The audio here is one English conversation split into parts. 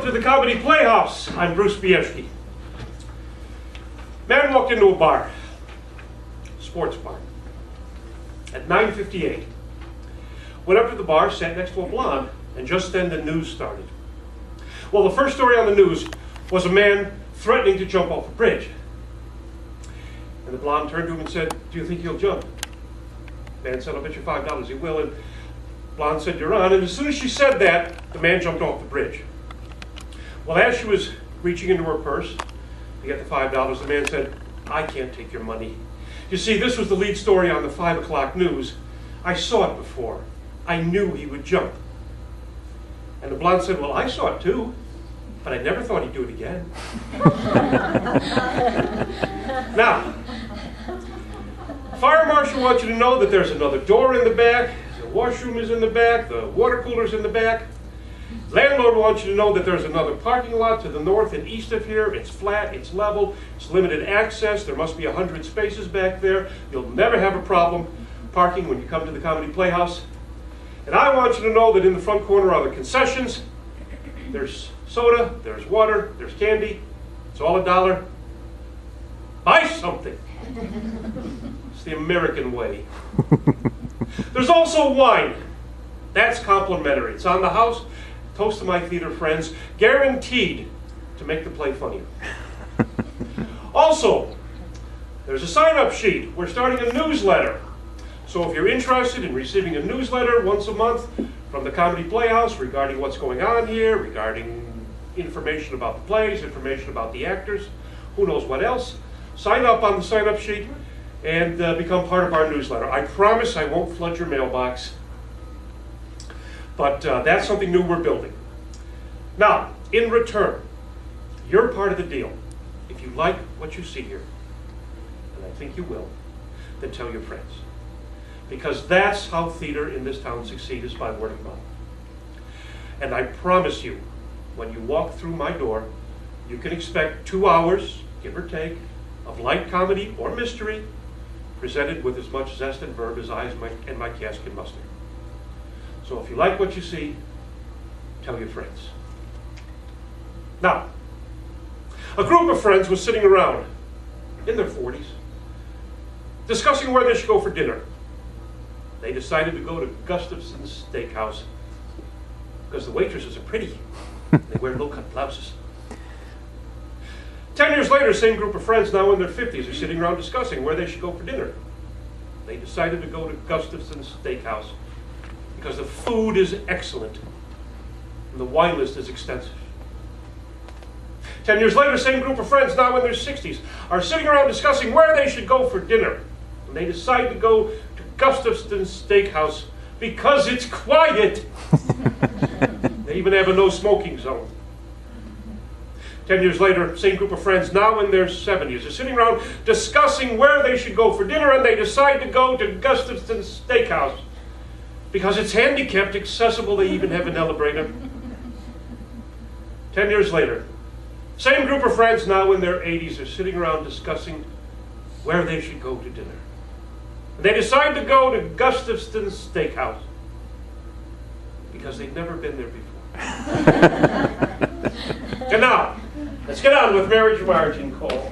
Welcome to the Comedy Playhouse. I'm Bruce Bieshke. Man walked into a bar, sports bar, at 9:58. Went up to the bar, sat next to a blonde, and just then the news started. Well, the first story on the news was a man threatening to jump off a bridge. And the blonde turned to him and said, "Do you think he'll jump?" Man said, "I'll bet you $5 he will." And blonde said, "You're on." And as soon as she said that, the man jumped off the bridge. Well, as she was reaching into her purse to get the $5, the man said, "I can't take your money. You see, this was the lead story on the 5 o'clock news. I saw it before. I knew he would jump." And the blonde said, "Well, I saw it too, but I never thought he'd do it again." Now, fire marshal wants you to know that there's another door in the back, the washroom is in the back, the water cooler's in the back. Landlord wants you to know that there's another parking lot to the north and east of here. It's flat, it's level, it's limited access. There must be 100 spaces back there. You'll never have a problem parking when you come to the Comedy Playhouse. And I want you to know that in the front corner are the concessions. There's soda, there's water, there's candy. It's all $1. Buy something. It's the American way. There's also wine. That's complimentary. It's on the house. Toast to my theater friends. Guaranteed to make the play funnier. Also, there's a sign-up sheet. We're starting a newsletter. So if you're interested in receiving a newsletter once a month from the Comedy Playhouse regarding what's going on here, regarding information about the plays, information about the actors, who knows what else, sign up on the sign-up sheet and become part of our newsletter. I promise I won't flood your mailbox, but that's something new we're building. Now, in return, you're part of the deal. If you like what you see here, and I think you will, then tell your friends. Because that's how theater in this town succeeds, is by word of mouth. And I promise you, when you walk through my door, you can expect 2 hours, give or take, of light comedy or mystery, presented with as much zest and verve as I and my cast can muster. So if you like what you see, tell your friends. Now, a group of friends was sitting around in their 40s, discussing where they should go for dinner. They decided to go to Gustafson's Steakhouse because the waitresses are pretty. They wear low-cut blouses. 10 years later, same group of friends, now in their 50s, are sitting around discussing where they should go for dinner. They decided to go to Gustafson's Steakhouse because the food is excellent and the wine list is extensive. 10 years later, same group of friends, now in their 60s, are sitting around discussing where they should go for dinner. And they decide to go to Gustafson's Steakhouse because it's quiet. They even have a no smoking zone. 10 years later, same group of friends, now in their 70s, are sitting around discussing where they should go for dinner, and they decide to go to Gustafson's Steakhouse because it's handicapped accessible. They even have an elevator. 10 years later, same group of friends, now in their 80s, are sitting around discussing where they should go to dinner. And they decide to go to Gustafson's Steakhouse because they've never been there before. And now, let's get on with Marriage Margin Call.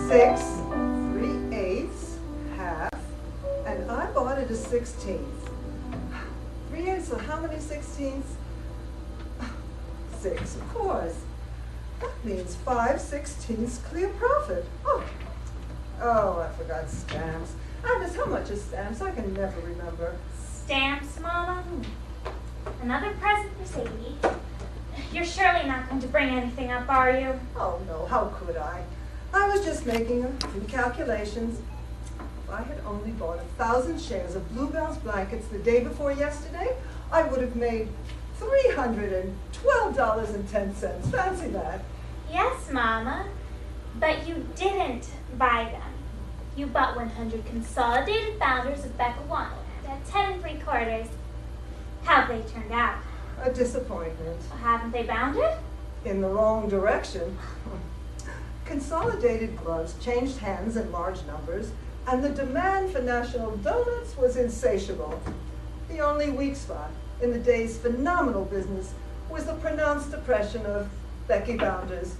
Six, 3/8, half, and I bought it a 16th. 3/8, so how many 16ths? 6, of course. That means 5/16 clear profit. Oh, Oh, I forgot stamps. Alice, how much is stamps? I can never remember. Stamps, Mama? Another present for Sadie. You're surely not going to bring anything up, are you? Oh, no, how could I? I was just making a few calculations. If I had only bought 1,000 shares of Bluebell's blankets the day before yesterday, I would have made $312.10. Fancy that. Yes, Mama, but you didn't buy them. You bought 100 consolidated bounders of Becca Wonderland at 10 3/4. How've they turned out? A disappointment. Haven't they bounded? In the wrong direction. Consolidated gloves changed hands in large numbers, and the demand for National Donuts was insatiable. The only weak spot in the day's phenomenal business was the pronounced depression of Becky Bounders,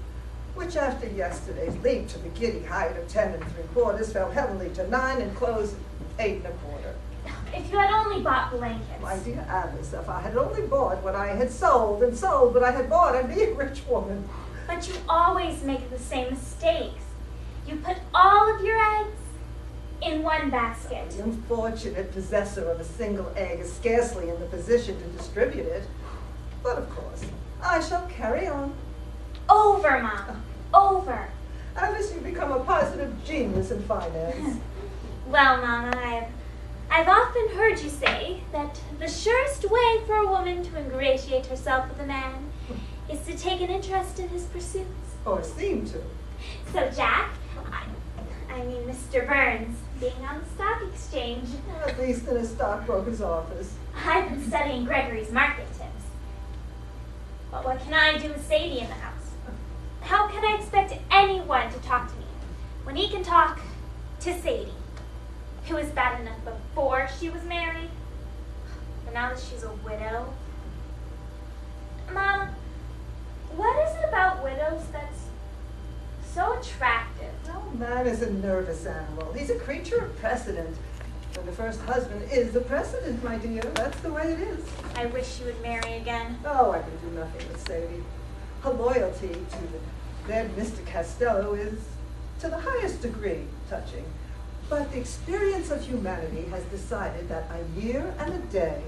which after yesterday's leap to the giddy height of 10 3/4 fell heavily to 9 and closed 8 1/4. If you had only bought blankets. My dear Alice, if I had only bought what I had sold and sold what I had bought, I'd be a rich woman. But you always make the same mistakes. You put all of your eggs in one basket. The unfortunate possessor of a single egg is scarcely in the position to distribute it. But of course, I shall carry on. Over, Mom. Over. Alice, you become a positive genius in finance. Well, Mama, I've often heard you say that the surest way for a woman to ingratiate herself with a man is to take an interest in his pursuits. Or seem to. So, Jack, I mean Mr. Burns, being on the stock exchange, At least in a stockbroker's office. I've been studying Gregory's market tips. But what can I do with Sadie in the house? How can I expect anyone to talk to me when he can talk to Sadie, who was bad enough before she was married, but now that she's a widow? Mom, what is it about widows that's so attractive? No man is a nervous animal. He's a creature of precedent. And the first husband is the precedent, my dear. That's the way it is. I wish she would marry again. Oh, I can do nothing with Sadie. Her loyalty to the dead Mr. Costello is, to the highest degree, touching. But the experience of humanity has decided that a year and a day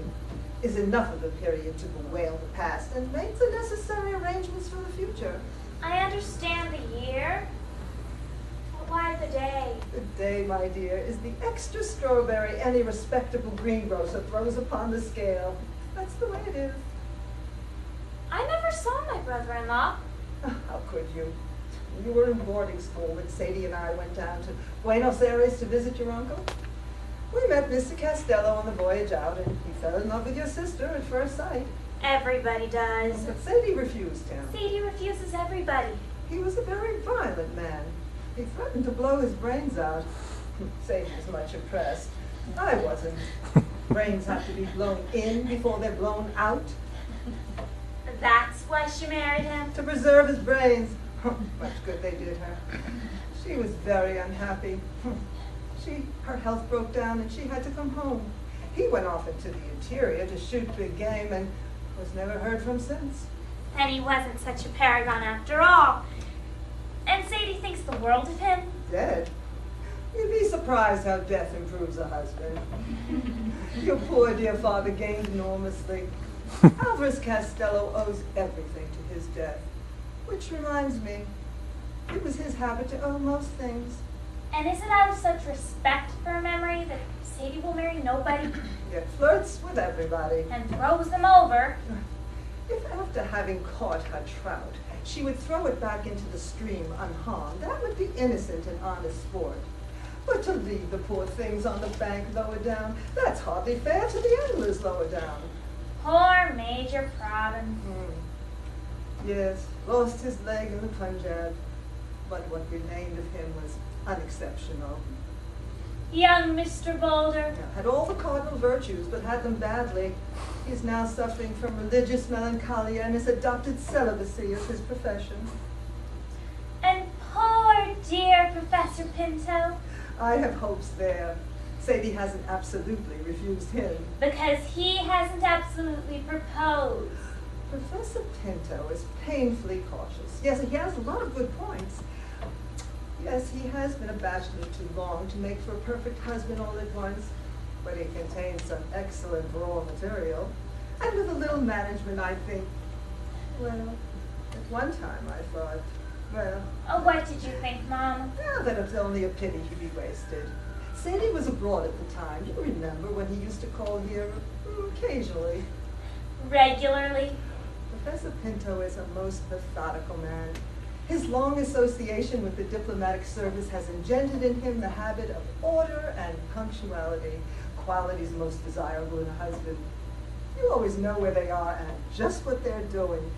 is enough of a period to bewail the past and make the necessary arrangements for the future. I understand the year, but why the day? The day, my dear, is the extra strawberry any respectable greengrocer throws upon the scale. That's the way it is. I never saw my brother-in-law. How could you? You were in boarding school when Sadie and I went down to Buenos Aires to visit your uncle. We met Mr. Costello on the voyage out, and he fell in love with your sister at first sight. Everybody does. But Sadie refused him. Sadie refuses everybody. He was a very violent man. He threatened to blow his brains out. Sadie was much impressed. I wasn't. Brains have to be blown in before they're blown out. That's why she married him. To preserve his brains. Much good they did her. She was very unhappy. Her health broke down and she had to come home. He went off into the interior to shoot big game and was never heard from since. And he wasn't such a paragon after all. And Sadie thinks the world of him. Dead? You'd be surprised how death improves a husband. Your poor dear father gained enormously. Alvarez Costello owes everything to his death. Which reminds me, it was his habit to owe most things. And is it out of such respect for her memory that Sadie will marry nobody Yet flirts with everybody. and throws them over? If after having caught her trout, she would throw it back into the stream unharmed, that would be innocent and honest sport. But to leave the poor things on the bank lower down, that's hardly fair to the anglers lower down. Poor Major Probbins. Yes, lost his leg in the Punjab, but what remained of him was unexceptional. Young Mr. Boulder. Had all the cardinal virtues, but had them badly. He's now suffering from religious melancholia and has adopted celibacy as his profession. And poor dear Professor Pinto. I have hopes there. Sadie hasn't absolutely refused him. Because he hasn't absolutely proposed. Professor Pinto is painfully cautious. Yes, he has a lot of good points. Yes, he has been a bachelor too long to make for a perfect husband all at once, but he contains some excellent raw material. And with a little management, I think, well, at one time I thought, well... Oh, what did you think, Mom? Well, that it was only a pity he'd be wasted. Sadie was abroad at the time. You remember when he used to call here occasionally. Regularly? Professor Pinto is a most methodical man. His long association with the diplomatic service has engendered in him the habit of order and punctuality, qualities most desirable in a husband. You always know where they are and just what they're doing.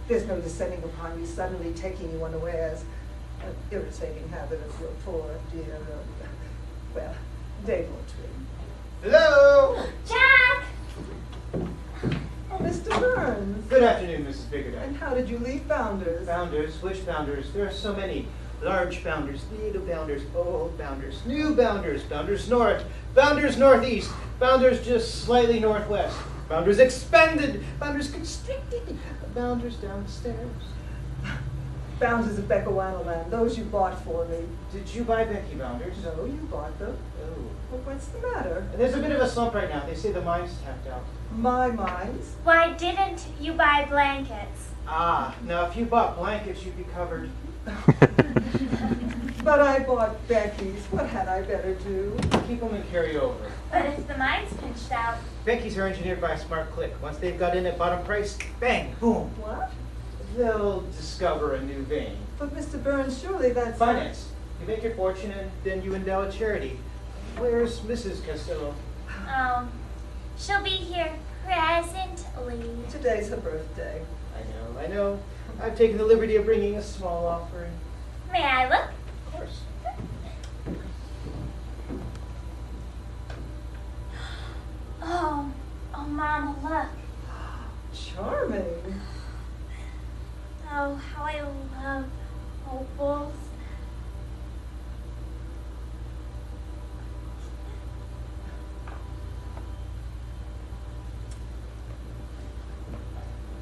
There's no descending upon you, suddenly taking you unawares. An irritating habit of your poor dear, well, dévoterie. Hello! Jack! Oh, Mr. Burns. Good afternoon, Mrs. Biggerdike. And how did you leave Bounders? Bounders, which Bounders? There are so many. Large Bounders, little Bounders, old Bounders, new Bounders, Bounders North, Bounders Northeast, Bounders just slightly northwest, Bounders expanded, Bounders constricted, Bounders downstairs. Bounders of Bechuanaland, those you bought for me. Did you buy Becky Bounders? No, you bought them. Oh. Well, what's the matter? There's a bit of a slump right now. They say the mine's tapped out. My minds. Why didn't you buy blankets? Ah, now if you bought blankets, you'd be covered. But I bought Becky's. What had I better do? Keep them and carry over. But if the mine's pinched out, Becky's are engineered by a smart click. Once they've got in at bottom price, bang, boom. What? They'll discover a new vein. But Mr. Burns, surely that's... Finance. You make your fortune and then you endow a charity. Where's Mrs. Costello? she'll be here presently. Today's her birthday. I know. I've taken the liberty of bringing a small offering. May I look? Of course. Oh, Mama, look. Charming. Oh, how I love opals.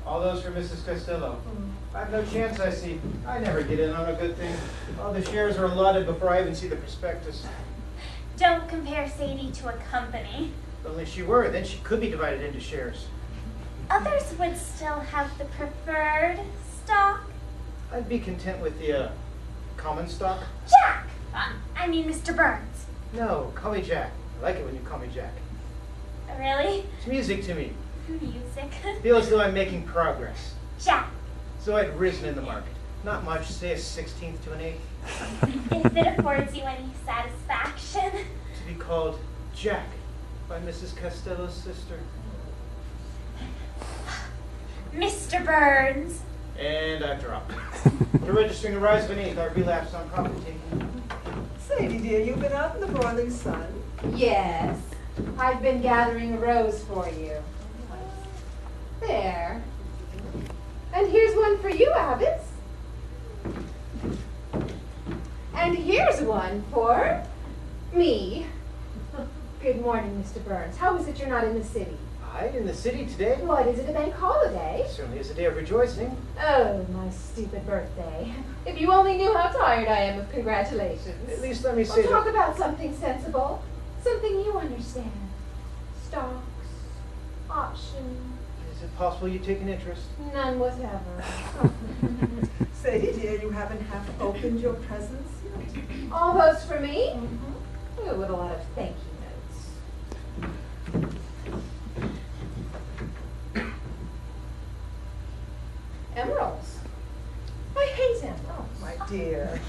All those for Mrs. Costello. I've no chance, I see. I never get in on a good thing. All the shares are allotted before I even see the prospectus. Don't compare Sadie to a company. If only she were, then she could be divided into shares. Others would still have the preferred stock. I'd be content with the common stock. Jack! I mean Mr. Burns. No, call me Jack. I like it when you call me Jack. Really? It's music to me. Music. Feel as though I'm making progress. Jack. So I'd risen in the market. Not much, say a 16th to an 8th. If it affords you any satisfaction. To be called Jack by Mrs. Costello's sister. Mr. Burns. And I've dropped. After registering a rise of an 8th, I relapsed on profit taking. Sadie, dear, you've been out in the broiling sun. Yes, I've been gathering a rose for you. There. And here's one for you, Abbots. And here's one for me. Good morning, Mr. Burns. How is it you're not in the city? I in the city today? What, is it a bank holiday? Certainly is a day of rejoicing. Oh, my stupid birthday. If you only knew how tired I am of congratulations. At least let me say We'll talk that. about something sensible. Something you understand. Stocks. Options. Is it possible you take an interest? None whatever. Sadie, dear, you haven't half opened your presents yet. All those for me? Mm-hmm. Ooh, with a lot of thank you notes. Emeralds. I hate emeralds. My dear.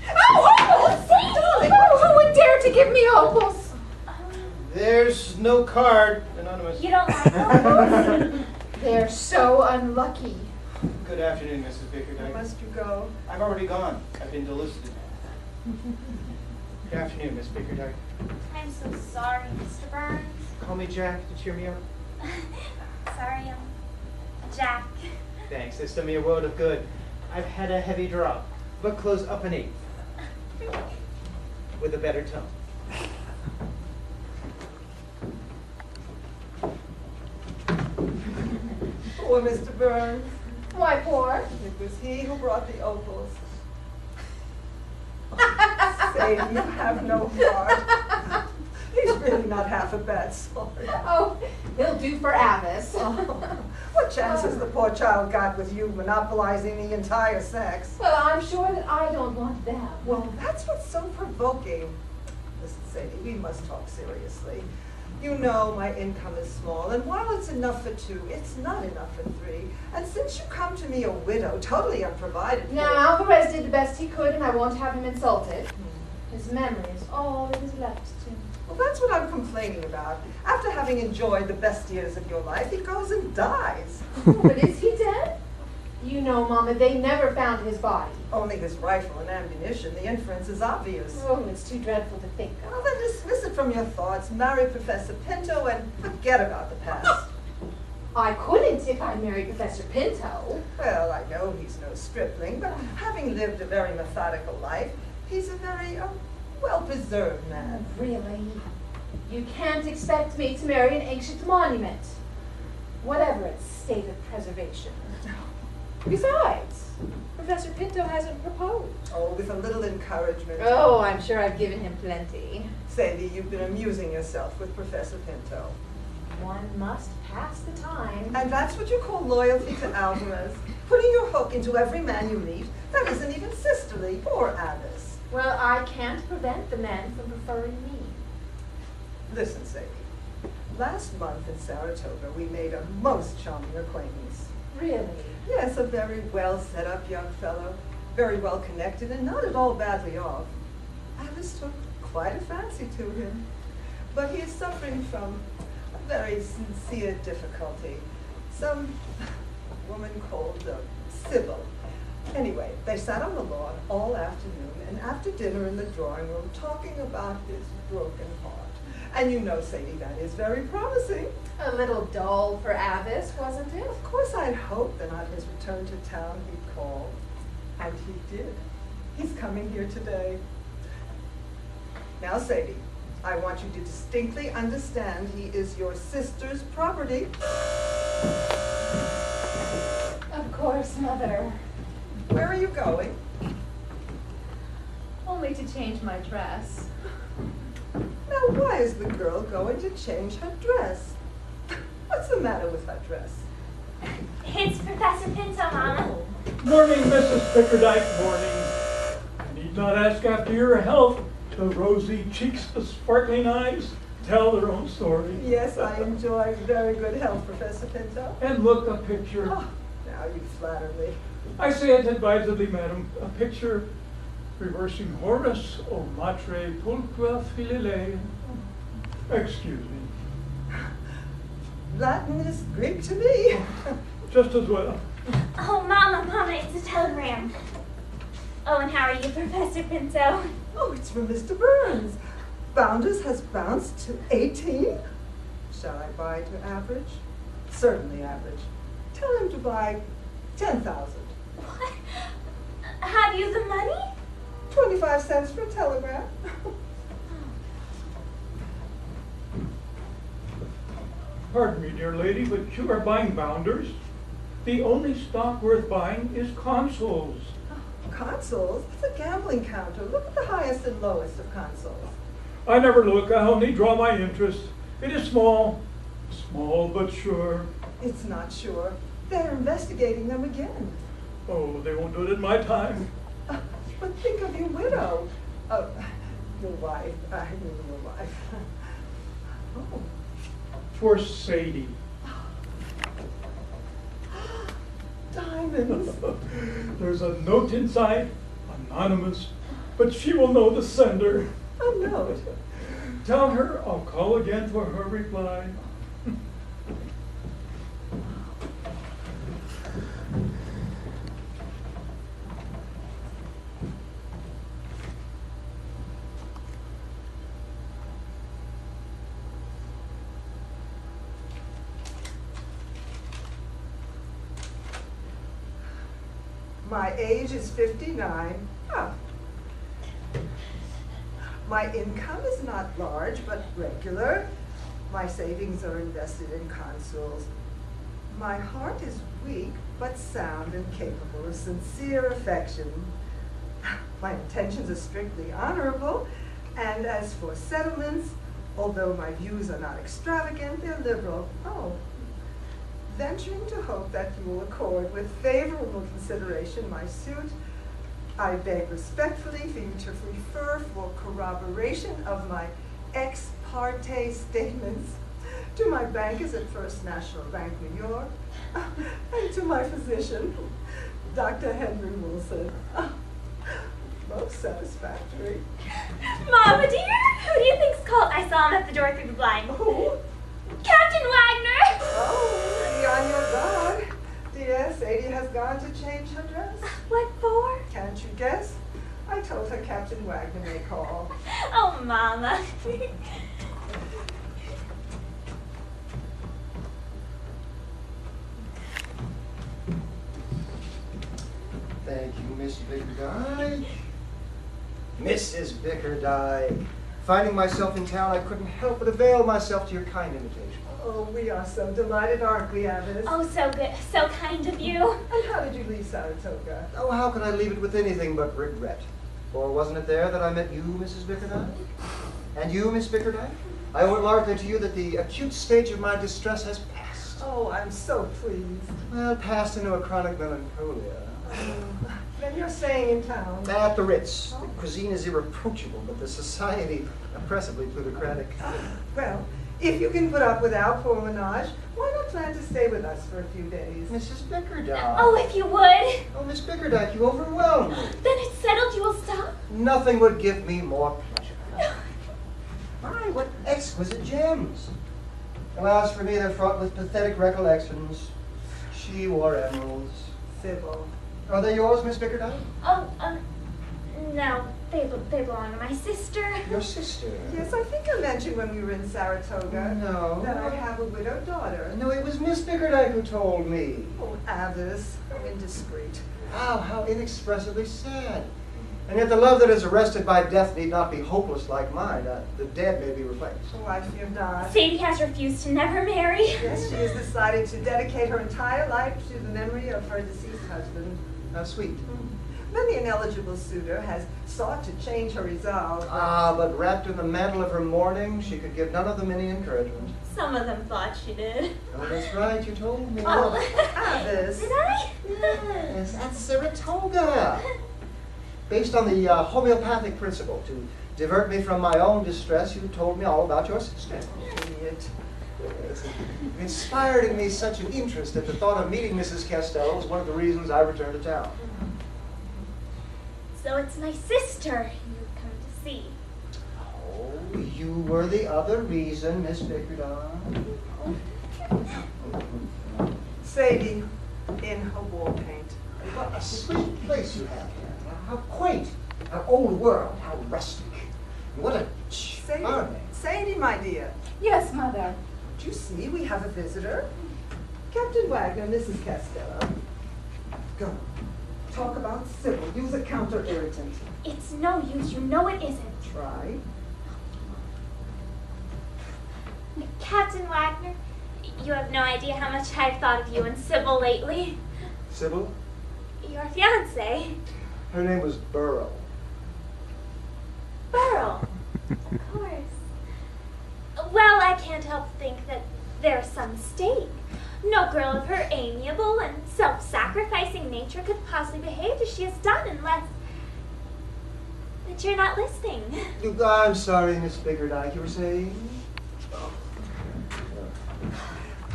Oh, Sadie! Oh, who would dare to give me opals? There's no card, Anonymous. You don't like opals? They're so unlucky. Good afternoon, Mrs. Bickerdike. Must you go? I've already gone. I've been delucided. Good afternoon, Miss Bickerdike. I'm so sorry, Mr. Burns. Call me Jack to cheer me up. Sorry, Jack. Thanks, it's done me a world of good. I've had a heavy drop, but close up an 8th. With a better tone. Poor Mr. Burns. Why poor? It was he who brought the opals. Sadie, you have no heart. He's really not half a bad sort. Oh, he'll do for Avis. What chance has the poor child got with you monopolizing the entire sex? Well, I'm sure that I don't want them. Well, that's what's so provoking. Listen, Sadie, we must talk seriously. You know my income is small, and while it's enough for two, it's not enough for three. And since you come to me a widow, totally unprovided for. Now, Alvarez did the best he could, and I won't have him insulted. His memory is all that is left to him. Well, that's what I'm complaining about. After having enjoyed the best years of your life, he goes and dies. Oh, but is he dead? You know, Mama, they never found his body. Only his rifle and ammunition. The inference is obvious. Oh, it's too dreadful to think Well, of. then dismiss it from your thoughts. Marry Professor Pinto and forget about the past. I couldn't if I married Professor Pinto. Well, I know he's no stripling, but having lived a very methodical life, he's a very well-preserved man. Really? You can't expect me to marry an ancient monument, whatever its state of preservation. Besides, Professor Pinto hasn't proposed. Oh, with a little encouragement. Oh, I'm sure I've given him plenty. Sadie, you've been amusing yourself with Professor Pinto. One must pass the time. And that's what you call loyalty to Alvarez? Putting your hook into every man you meet that isn't even sisterly. Poor Alice. Well, I can't prevent the men from preferring me. Listen, Sadie. Last month in Saratoga, we made a most charming acquaintance. Really? Yes, a very well set up young fellow, very well connected and not at all badly off. Alice took quite a fancy to him, but he is suffering from a very sincere difficulty. Some woman called Sybil. Anyway, they sat on the lawn all afternoon and after dinner in the drawing room talking about his broken heart. And you know, Sadie, that is very promising. A little dull for Avis, wasn't it? Of course, I'd hoped that on his return to town he'd call. And he did. He's coming here today. Now, Sadie, I want you to distinctly understand he is your sister's property. Of course, Mother. Where are you going? Only to change my dress. Now, why is the girl going to change her dress? What's the matter with her dress? It's Professor Pinto, Mama. Morning, Mrs. Bickerdike, morning. I need not ask after your health. The rosy cheeks, the sparkling eyes tell their own story. Yes, I enjoy very good health, Professor Pinto. And look, a picture. Oh, now you flatter me. I say it advisedly, madam. A picture reversing Horace o matre pulcra filile. Excuse me. Latin is Greek to me. Just as well. Oh, Mama, it's a telegram. Oh, and how are you, Professor Pinto? Oh, it's from Mr. Burns. Bounders has bounced to 18. Shall I buy to average? Certainly average. Tell him to buy 10,000. What? Have you the money? 25 cents for a telegram. Pardon me, dear lady, but you are buying Bounders. The only stock worth buying is consoles. Consoles? It's a gambling counter. Look at the highest and lowest of consoles. I never look, I only draw my interest. It is small, small but sure. It's not sure. They're investigating them again. Oh, they won't do it in my time. But think of your widow. Your wife. I mean your wife. Oh. For Sadie. Diamonds. There's a note inside, anonymous, but she will know the sender. A note. Tell her I'll call again for her reply. My age is 59. Ah. My income is not large, but regular. My savings are invested in consoles. My heart is weak, but sound and capable of sincere affection. My intentions are strictly honorable, and as for settlements, although my views are not extravagant, they're liberal. Oh, venturing to hope that you will accord with favorable consideration my suit, I beg respectfully for you to refer for corroboration of my ex parte statements to my bankers at First National Bank, New York, and to my physician, Dr. Henry Wilson. Most satisfactory. Mama dear, who do you think's called? I saw him at the door through the blind. Who? Captain Wagner! Oh, be on your guard. Dear, Sadie has gone to change her dress. What for? Can't you guess? I told her Captain Wagner may call. Oh, Mama. Thank you, Miss Bickerdike. Mrs. Bickerdike. Finding myself in town, I couldn't help but avail myself to your kind invitation. Oh, we are so delighted, aren't we, Abbess? Oh, so good. So kind of you. And how did you leave Saratoga? Oh, how could I leave it with anything but regret? For wasn't it there that I met you, Mrs. Bickerdike? And you, Miss Bickerdike? I owe it largely to you that the acute stage of my distress has passed. Oh, I'm so pleased. Well, passed into a chronic melancholia. Then you're staying in town. At the Ritz. The cuisine is irreproachable, but the society oppressively plutocratic. Well, if you can put up with our poor menage, why not plan to stay with us for a few days? Mrs. Bickerdike. Oh, if you would. Oh, Miss Bickerdike, you overwhelm me. Then it's settled you will stop. Nothing would give me more pleasure. My, what exquisite gems. Alas, for me, they're fraught with pathetic recollections. She wore emeralds. Sybil. Are they yours, Miss Bickerdike? Oh, no. They belong to my sister. Your sister? Yes, I think I mentioned when we were in Saratoga No. that I have a widowed daughter. No, it was Miss Bickerdike who told me. Oh, Abbess, how indiscreet. Oh, how inexpressibly sad. And yet the love that is arrested by death need not be hopeless like mine. The dead may be replaced. Oh, I fear not. Sadie has refused to never marry. Yes, she has decided to dedicate her entire life to the memory of her deceased husband. How sweet. Many an eligible suitor has sought to change her resolve. But wrapped in the mantle of her mourning, she could give none of them any encouragement. Some of them thought she did. Oh, that's right, you told me. Oh. Abbess. Did I? Yes, at Saratoga. Based on the homeopathic principle, to divert me from my own distress, you told me all about your sister. Idiot. Yes, it inspired in me such an interest that the thought of meeting Mrs. Castell was one of the reasons I returned to town. So it's my sister you've come to see. Oh, you were the other reason, Miss Bickerdike. Sadie, in her war paint. What a sweet place you have here. How quaint, how old world, how rustic. What a charming. Sadie, my dear, Yes, Mother. do you see we have a visitor? Captain Wagner, Mrs. Costello. Go. Talk about Sybil. Use a counter-irritant. It's no use. You know it isn't. Try. Captain Wagner, you have no idea how much I've thought of you and Sybil lately. Sybil? Your fiancé. Her name was Burrow. Burl. Of course. Well, I can't help think that there's some mistake. No girl of her amiable and self-sacrificing nature could possibly behave as she has done unless that you're not listening. I'm sorry, Miss Bickerdike, you were saying?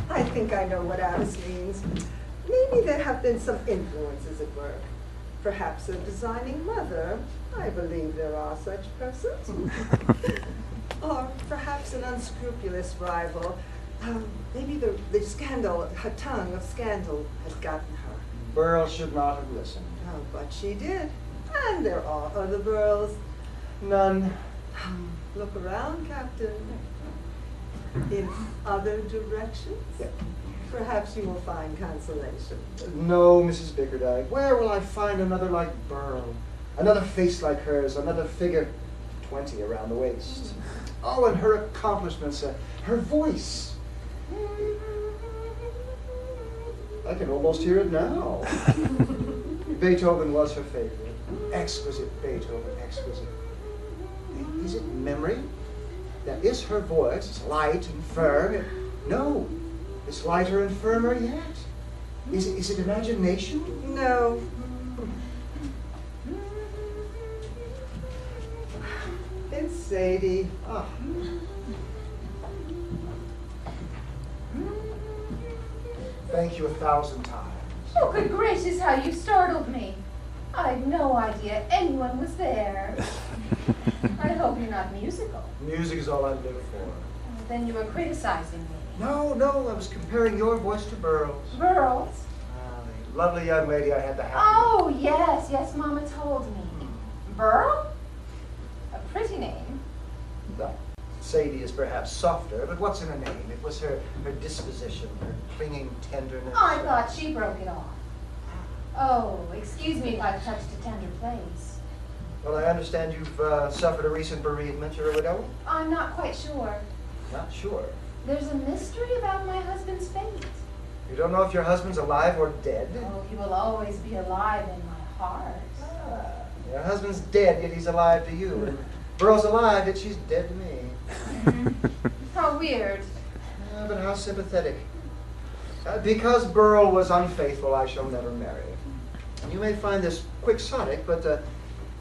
I think I know what Alice means. Maybe there have been some influences at work. Perhaps a designing mother. I believe there are such persons. Or perhaps an unscrupulous rival. Maybe the scandal, her tongue of scandal has gotten her. Burl should not have listened. Oh, but she did. And there are other girls. None. Look around, Captain. In other directions? Yeah. Perhaps you will find consolation. No, Mrs. Bickerdike. Where will I find another like Burl? Another face like hers, another figure 20 around the waist. Oh, and her accomplishments, her voice. I can almost hear it now. Beethoven was her favorite. Exquisite Beethoven, exquisite. Is it memory? That is her voice. It's light and firm. No, it's lighter and firmer yet. Is it imagination? No. It's Sadie. Ah. Thank you 1,000 times. Oh, good gracious, how you startled me. I'd no idea anyone was there. I hope you're not musical. Music is all I live for. Then you were criticizing me. No, I was comparing your voice to Burl's. Burl's? The lovely young lady I had the happiness. Oh, yes, Mama told me. Burl? A pretty name. Well, Sadie is perhaps softer, but what's in her name? It was her disposition, her clinging tenderness. I thought she broke it off. Oh, excuse me if I've touched a tender place. Well, I understand you've suffered a recent bereavement. You're a widow? I'm not quite sure. Not sure. There's a mystery about my husband's fate. You don't know if your husband's alive or dead? Oh, he will always be alive in my heart. Your husband's dead, yet he's alive to you. And Burl's alive, yet she's dead to me. How weird. But how sympathetic. Because Burl was unfaithful, I shall never marry. And you may find this quixotic, but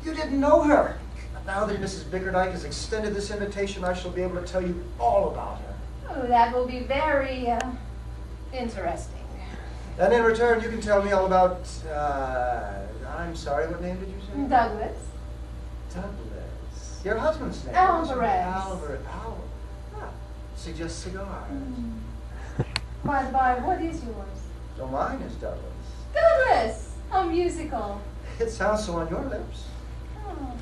you didn't know her. Now that Mrs. Bickerdike has extended this invitation, I shall be able to tell you all about her. Oh, that will be very interesting. And in return, you can tell me all about, I'm sorry, what name did you say? Douglas. Douglas. Your husband's name? Alvarez. Alvarez. Suggests cigars. By the by, what is yours? So mine is Douglas. Douglas! How musical. It sounds so on your lips. Oh.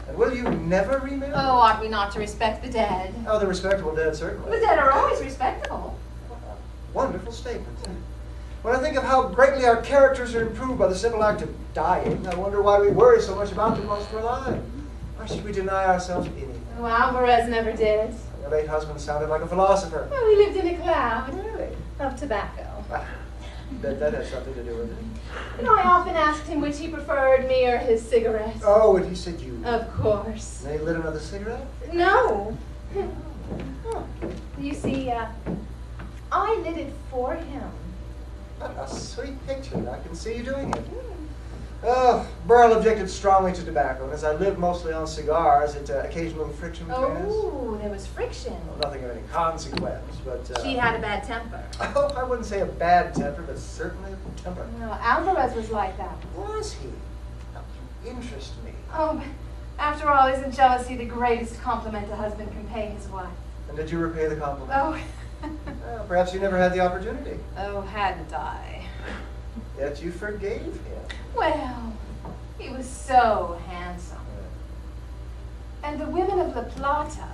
And will you never remarry? Oh, ought we not to respect the dead? Oh, the respectable dead, certainly. The dead are always respectable. Wonderful statement. When I think of how greatly our characters are improved by the simple act of dying, I wonder why we worry so much about them whilst we're alive. Why should we deny ourselves anything? Oh, Alvarez never did. Your late husband sounded like a philosopher. Oh, he lived in a cloud Really? of tobacco. Bet that has something to do with it. And I often asked him which he preferred, me or his cigarette. Oh, and he said you. Of course. And they lit another cigarette? No. You see, I lit it for him. What a sweet picture. I can see you doing it. Oh, Burl objected strongly to tobacco, and as I lived mostly on cigars, it occasioned a little friction between us. Oh, there was friction. Well, nothing of any consequence, but... She had a bad temper. Oh, I wouldn't say a bad temper, but certainly a temper. No, Alvarez was like that. Was he? Now, you interest me. Oh, but after all, isn't jealousy the greatest compliment a husband can pay his wife? And did you repay the compliment? Oh. Well, perhaps you never had the opportunity. Oh, hadn't I? Yet you forgave him. Well, he was so handsome. And the women of La Plata.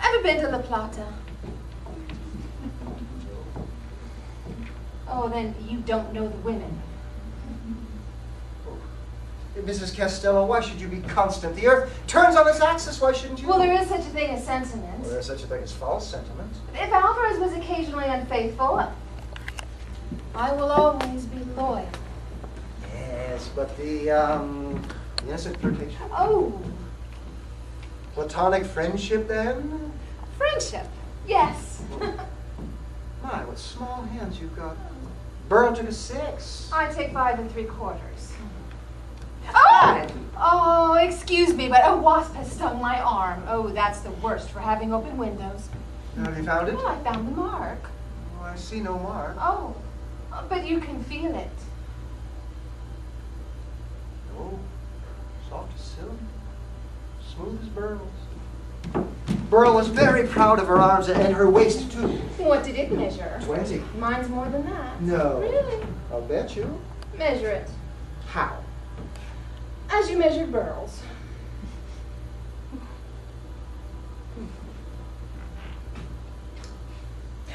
Ever been to La Plata? Oh, then you don't know the women. Mrs. Costello, why should you be constant? The earth turns on its axis, why shouldn't you? Well, there is such a thing as sentiment. Well, there's such a thing as false sentiment. If Alvarez was occasionally unfaithful, I will always be loyal. Yes, but the innocent flirtation. Oh, Platonic friendship, then? friendship. Yes. My, what small hands you've got. Burl took a 6. I take 5 3/4. Oh! Oh, excuse me, but a wasp has stung my arm. Oh, that's the worst for having open windows. Have you found it? Well, I found the mark. Oh, I see no mark. Oh, but you can feel it. Oh, soft as silk, smooth as Burl's. Burl was very proud of her arms and her waist, too. What did it measure? 20. Mine's more than that. No. Really? I'll bet you. Measure it. How? As you measured Burl's.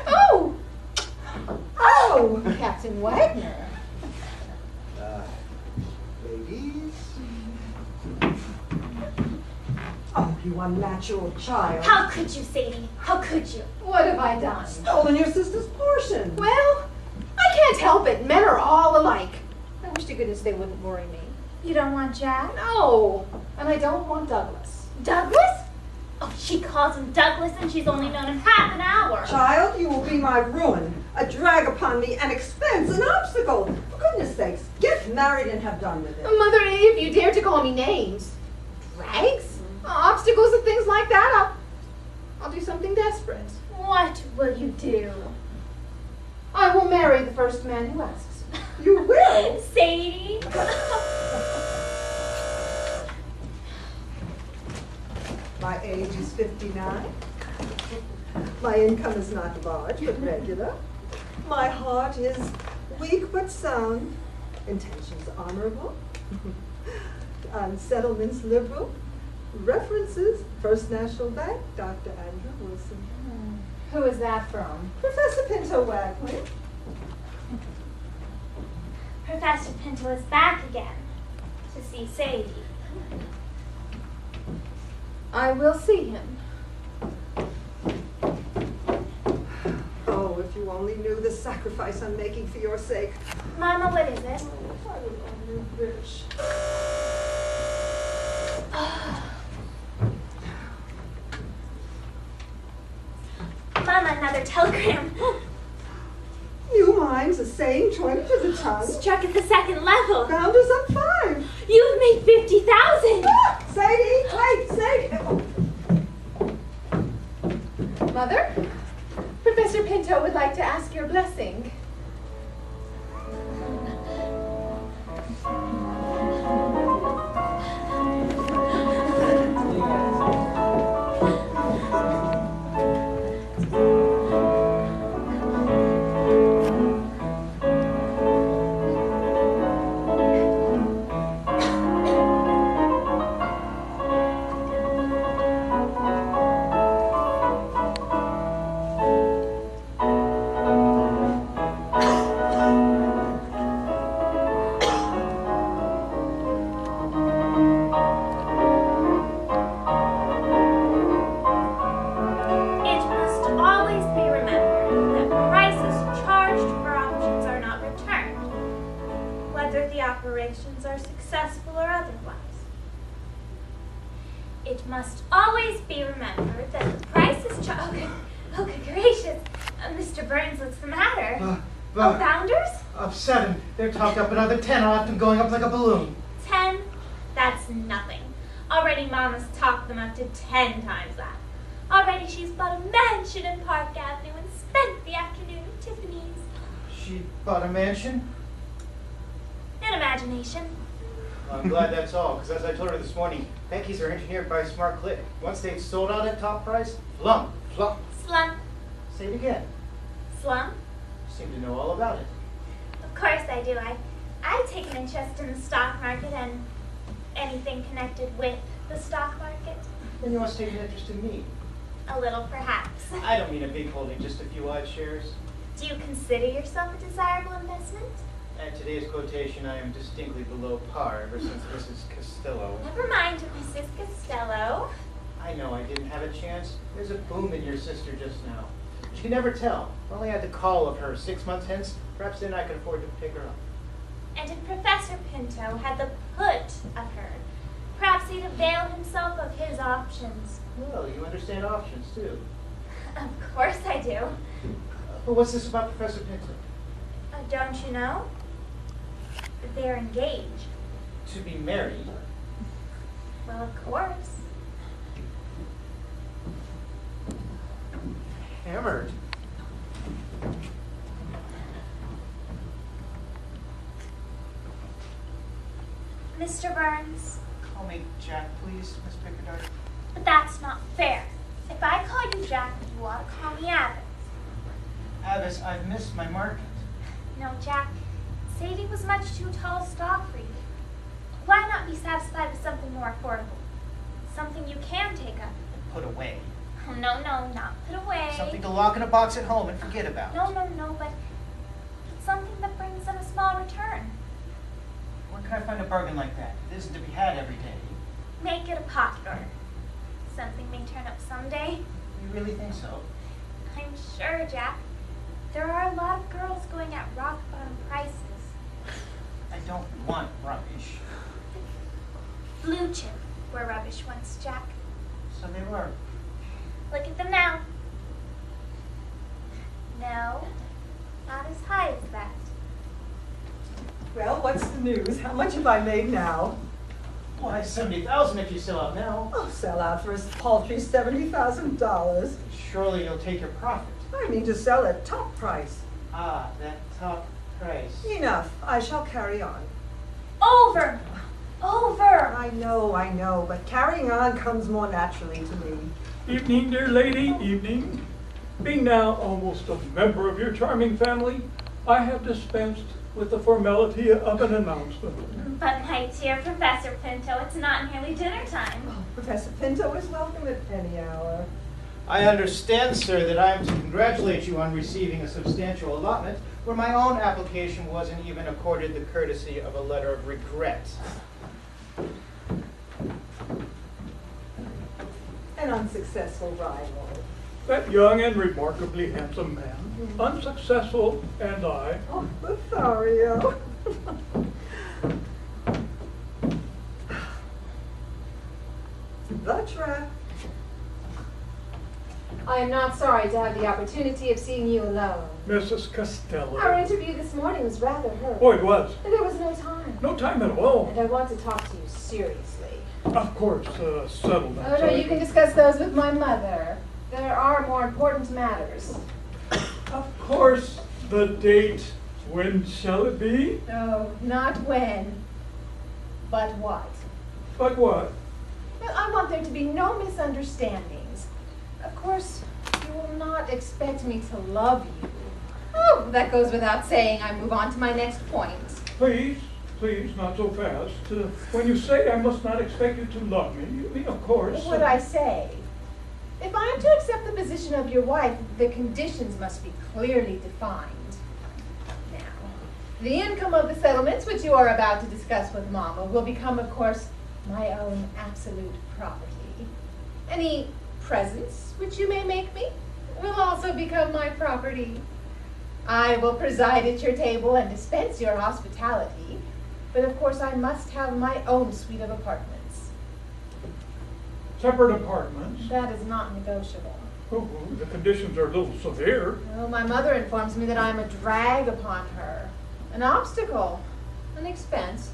Oh! Oh, Captain Wagner. Ladies? Oh, you unnatural child. How could you, Sadie? How could you? What have I done? Stolen your sister's portion. Well, I can't help it. Men are all alike. I wish to goodness they wouldn't worry me. You don't want Jack? No, and I don't want Douglas. Douglas? Oh, she calls him Douglas and she's only known him half an hour. Child, you will be my ruin, a drag upon me, an expense, an obstacle. For goodness sakes, get married and have done with it. Mother, if you dare to call me names. Drags? Obstacles and things like that, I'll do something desperate. What will you do? I will marry the first man who asks. You will? Sadie? My age is 59. My income is not large, but regular. My heart is weak but sound. Intentions honorable. Settlements liberal. References, First National Bank, Dr. Andrew Wilson. Who is that from? Professor Pinto Wagner. Professor Pinto is back again to see Sadie. I will see him. Oh, if you only knew the sacrifice I'm making for your sake. Mama, what is it? I was only rich. Mama, another telegram. New mimes are saying 20 to the tongue. Struck at the second level. Founders up 5. You've made 50,000. Ah, Sadie, wait, Sadie. Mother, Professor Pinto would like to ask your blessing. operations are successful or otherwise. It must always be remembered that the price is oh, good gracious. Mr. Burns, what's the matter? Founders? Of 7. They're topped up another 10 off and going up like a balloon. 10? That's nothing. Already Mama's topped them up to 10 times that. Already she's bought a mansion in Park Avenue and spent the afternoon at Tiffany's. She bought a mansion? In imagination. I'm glad that's all, because as I told her this morning, Becky's are engineered by a smart click. Once they've sold out at top price, flump, flump. Slump. Say it again. Slump? You seem to know all about it. Of course I do. I take an interest in the stock market and anything connected with the stock market. Then you must take an interest in me. A little, perhaps. I don't mean a big holding, just a few odd shares. Do you consider yourself a desirable investment? At today's quotation, I am distinctly below par ever since Mrs. Costello. Never mind, Mrs. Costello. I know I didn't have a chance. There's a boom in your sister just now. You can never tell. If only I had the call of her 6 months hence, perhaps then I could afford to pick her up. And if Professor Pinto had the put of her, perhaps he'd avail himself of his options. Well, you understand options, too. Of course I do. But what's this about Professor Pinto? Don't you know? They're engaged. To be married? Well, of course. Hammered. Mr. Burns, Call me Jack, please, Miss Pickardart. but that's not fair. If I call you Jack, you ought to call me Abbott. Abbess, I've missed my market. No, Jack. Sadie was much too tall a stock for you. Why not be satisfied with something more affordable? Something you can take up. Put away. Oh, no, not put away. Something to lock in a box at home and forget about. No, but something that brings in a small return. Where can I find a bargain like that? It isn't to be had every day. Make it a pocket order. You really think so? I'm sure, Jack. There are a lot of girls going at rock bottom prices. I don't want rubbish. Blue chip were rubbish once, Jack. So they were. Look at them now. No, not as high as that. Well, what's the news? How much have I made now? Why, 70,000 if you sell out now. Oh, sell out for a paltry $70,000. Surely you'll take your profit. I mean to sell at top price. Ah, that top price. Enough. I shall carry on. Over! Over! I know, but carrying on comes more naturally to me. Evening, dear lady, evening. Being now almost a member of your charming family, I have dispensed with the formality of an announcement. But my dear Professor Pinto, it's not nearly dinner time. Oh, Professor Pinto is welcome at any hour. I understand, sir, that I am to congratulate you on receiving a substantial allotment where my own application wasn't even accorded the courtesy of a letter of regret. An unsuccessful rival. That young and remarkably handsome man, unsuccessful, and I. Oh, Lothario. The trap. I am not sorry to have the opportunity of seeing you alone. Mrs. Costello. Our interview this morning was rather hurried. Oh, it was. And there was no time. No time at all. And I want to talk to you seriously. Of course, settlements. Oh, no, you can discuss those with my mother. There are more important matters. Of course, the date. When shall it be? Oh, not when, but what. But what? Well, I want there to be no misunderstandings. Of course, you will not expect me to love you. Oh, that goes without saying. I move on to my next point. Please, not so fast. When you say I must not expect you to love me, you mean, of course. What I say. If I am to accept the position of your wife, the conditions must be clearly defined. Now, the income of the settlements, which you are about to discuss with Mama, will become, of course, my own absolute property. Any presents which you may make me will also become my property. I will preside at your table and dispense your hospitality, but of course I must have my own suite of apartments. Separate apartments? That is not negotiable. Oh, the conditions are a little severe. Well, my mother informs me that I am a drag upon her, an obstacle, an expense.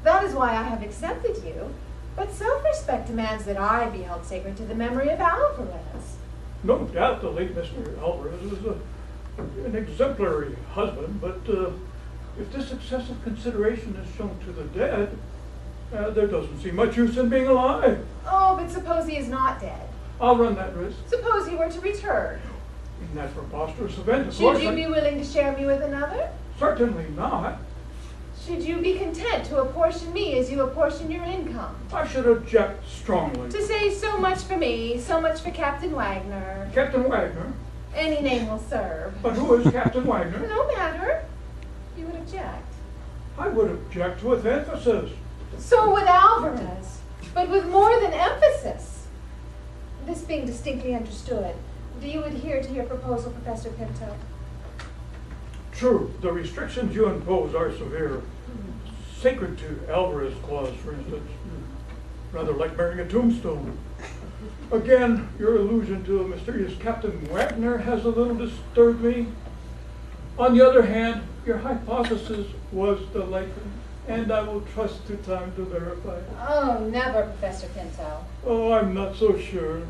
That is why I have accepted you. But self-respect demands that I be held sacred to the memory of Alvarez. No doubt the late Mr. Alvarez is an exemplary husband, but if this excessive consideration is shown to the dead, there doesn't seem much use in being alive. Oh, but suppose he is not dead. I'll run that risk. Suppose he were to return. In that preposterous event, of Should course, you be willing to share me with another? Certainly not. Should you be content to apportion me as you apportion your income? I should object strongly. To say so much for me, so much for Captain Wagner. Captain Wagner? Any name will serve. But who is Captain Wagner? No matter. You would object. I would object with emphasis. So would Alvarez, but with more than emphasis. This being distinctly understood, do you adhere to your proposal, Professor Pinto? True, the restrictions you impose are severe. Sacred to Alvarez clause, for instance. Rather like marrying a tombstone. Again, your allusion to a mysterious Captain Wagner has a little disturbed me. On the other hand, your hypothesis was delightful, and I will trust to time to verify it. Oh, never, Professor Pinto. Oh, I'm not so sure.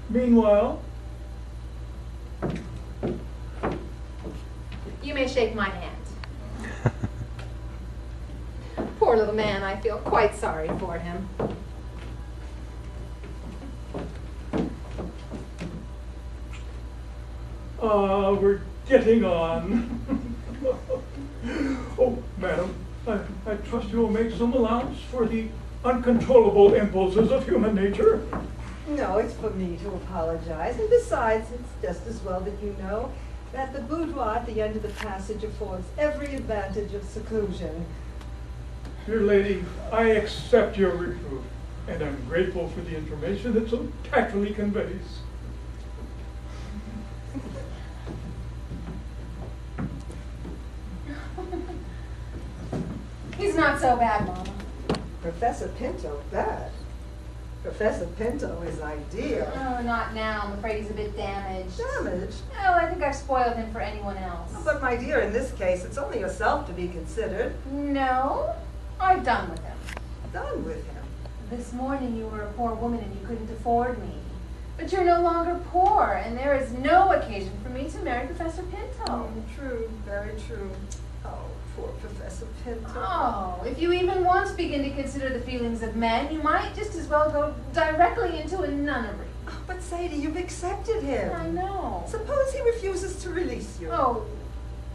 Meanwhile, You may shake my hand. Poor little man, I feel quite sorry for him. we're getting on. Oh, madam, I trust you will make some allowance for the uncontrollable impulses of human nature. No, it's for me to apologize. And besides, it's just as well that you know that the boudoir at the end of the passage affords every advantage of seclusion. Dear lady, I accept your reproof, and I'm grateful for the information it so tactfully conveys. He's not so bad, Mama. Professor Pinto, bad. Professor Pinto is ideal. Oh, not now. I'm afraid he's a bit damaged. Damaged? Oh, I think I've spoiled him for anyone else. But my dear, in this case, it's only yourself to be considered. No, I've done with him. Done with him. This morning you were a poor woman and you couldn't afford me. But you're no longer poor, and there is no occasion for me to marry Professor Pinto. True, very true. Oh, poor Professor Pinto. Oh, if you even once begin to consider the feelings of men, you might just as well go directly into a nunnery. Oh, but Sadie, you've accepted him. I know. Suppose he refuses to release you. Oh,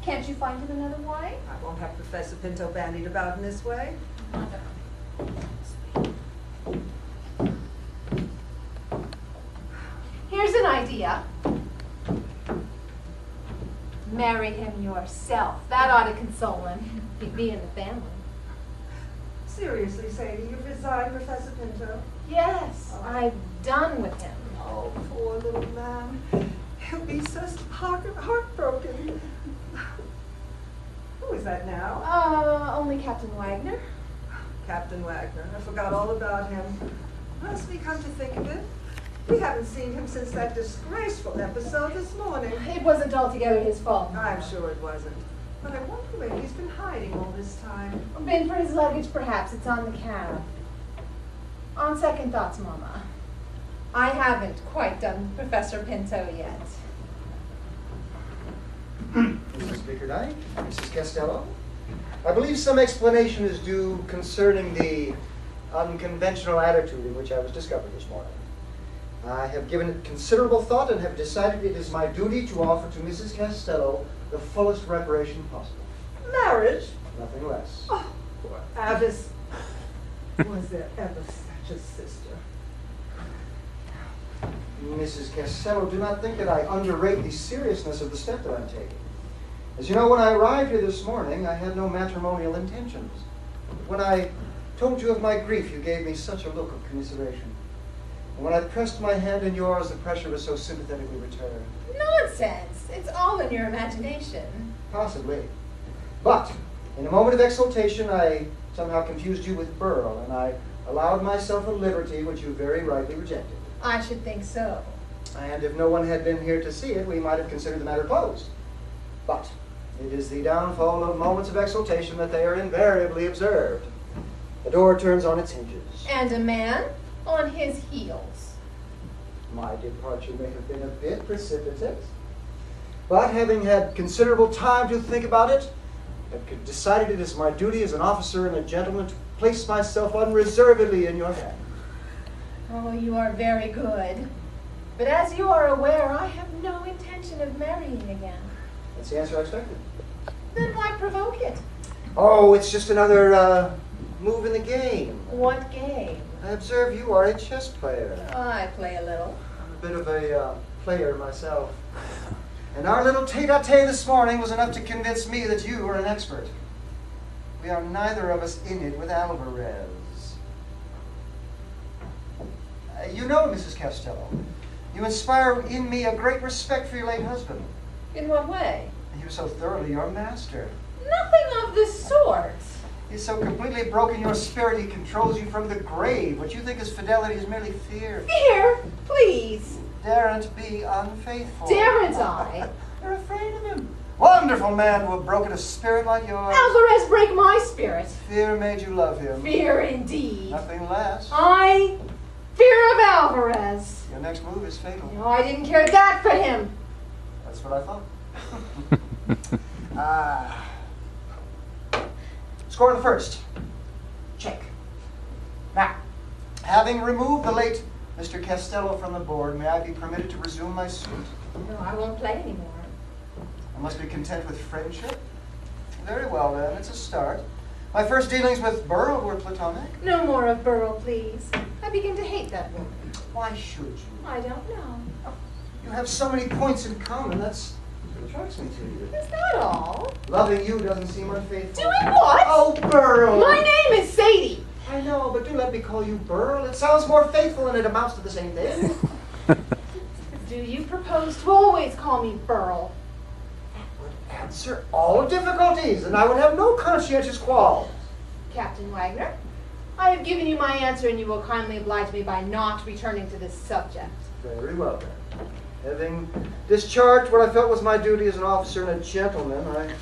can't you find him another wife? I won't have Professor Pinto bandied about in this way. Mother. Here's an idea. Marry him yourself. That ought to console him. He'd be in the family. Seriously, Sadie, you've resigned Professor Pinto? Yes, I've done with him. Oh, poor little man. He'll be so heartbroken. Who is that now? Only Captain Wagner. Captain Wagner. I forgot all about him. Must we come to think of it? We haven't seen him since that disgraceful episode this morning. It wasn't altogether his fault. I'm sure it wasn't. But I wonder where he's been hiding all this time. Been for his luggage, perhaps. It's on the cab. On second thoughts, Mama, I haven't quite done Professor Pinto yet. Mrs. Bickerdike, Mrs. Costello, I believe some explanation is due concerning the unconventional attitude in which I was discovered this morning. I have given it considerable thought and have decided it is my duty to offer to Mrs. Costello the fullest reparation possible. Marriage? Nothing less. Oh, poor Avis. Was there ever such a sister? Mrs. Costello, do not think that I underrate the seriousness of the step that I'm taking. As you know, when I arrived here this morning, I had no matrimonial intentions. When I told you of my grief, you gave me such a look of commiseration. And when I pressed my hand in yours, the pressure was so sympathetically returned. Nonsense! It's all in your imagination. Possibly. But, in a moment of exultation, I somehow confused you with Burl, and I allowed myself a liberty which you very rightly rejected. I should think so. And if no one had been here to see it, we might have considered the matter closed. But it is the downfall of moments of exultation that they are invariably observed. The door turns on its hinges. And a man on his heels. My departure may have been a bit precipitate, but having had considerable time to think about it, I've decided it is my duty as an officer and a gentleman to place myself unreservedly in your hands. Oh, you are very good. But as you are aware, I have no intention of marrying again. That's the answer I expected. Then why provoke it? Oh, it's just another move in the game. What game? I observe you are a chess player. I play a little. I'm a bit of a player myself. And our little tete-a-tete this morning was enough to convince me that you are an expert. We are neither of us in it with Alvarez. You know, Mrs. Costello, you inspire in me a great respect for your late husband. In what way? He was so thoroughly your master. Nothing of the sort. He's so completely broken your spirit, he controls you from the grave. What you think is fidelity is merely fear. Fear? Please. Daren't be unfaithful. Daren't I? You're afraid of him. Wonderful man to have broken a spirit like yours. Alvarez break my spirit. Fear made you love him. Fear indeed. Nothing less. I fear of Alvarez. Your next move is fatal. No, I didn't care that for him. That's what I thought. Score the first. Check. Now, having removed the late Mr. Costello from the board, may I be permitted to resume my suit? No, I won't play anymore. I must be content with friendship. Very well, then. It's a start. My first dealings with Burl were platonic. No more of Burl, please. I begin to hate that woman. Why should you? I don't know. You have so many points in common. That's what attracts me to you. Is that all? Loving you doesn't seem unfaithful. Doing what? Oh, Burl! My name is Sadie. I know, but do let me call you Burl. It sounds more faithful and it amounts to the same thing. Do you propose to always call me Burl? That would answer all difficulties, and I would have no conscientious qualms. Captain Wagner. I have given you my answer, and you will kindly oblige me by not returning to this subject. Very well, then. Having discharged what I felt was my duty as an officer and a gentleman, I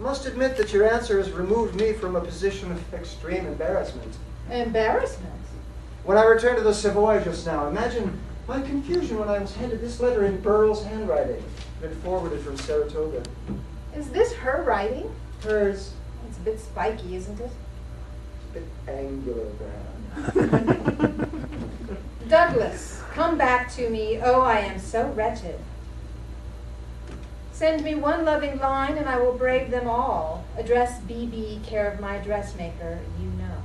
must admit that your answer has removed me from a position of extreme embarrassment. Embarrassment? When I returned to the Savoy just now, imagine my confusion when I was handed this letter in Burl's handwriting, been forwarded from Saratoga. Is this her writing? Hers. It's a bit spiky, isn't it? A bit angular, perhaps. Douglas, come back to me. Oh, I am so wretched. Send me one loving line, and I will brave them all. Address B.B., care of my dressmaker, you know.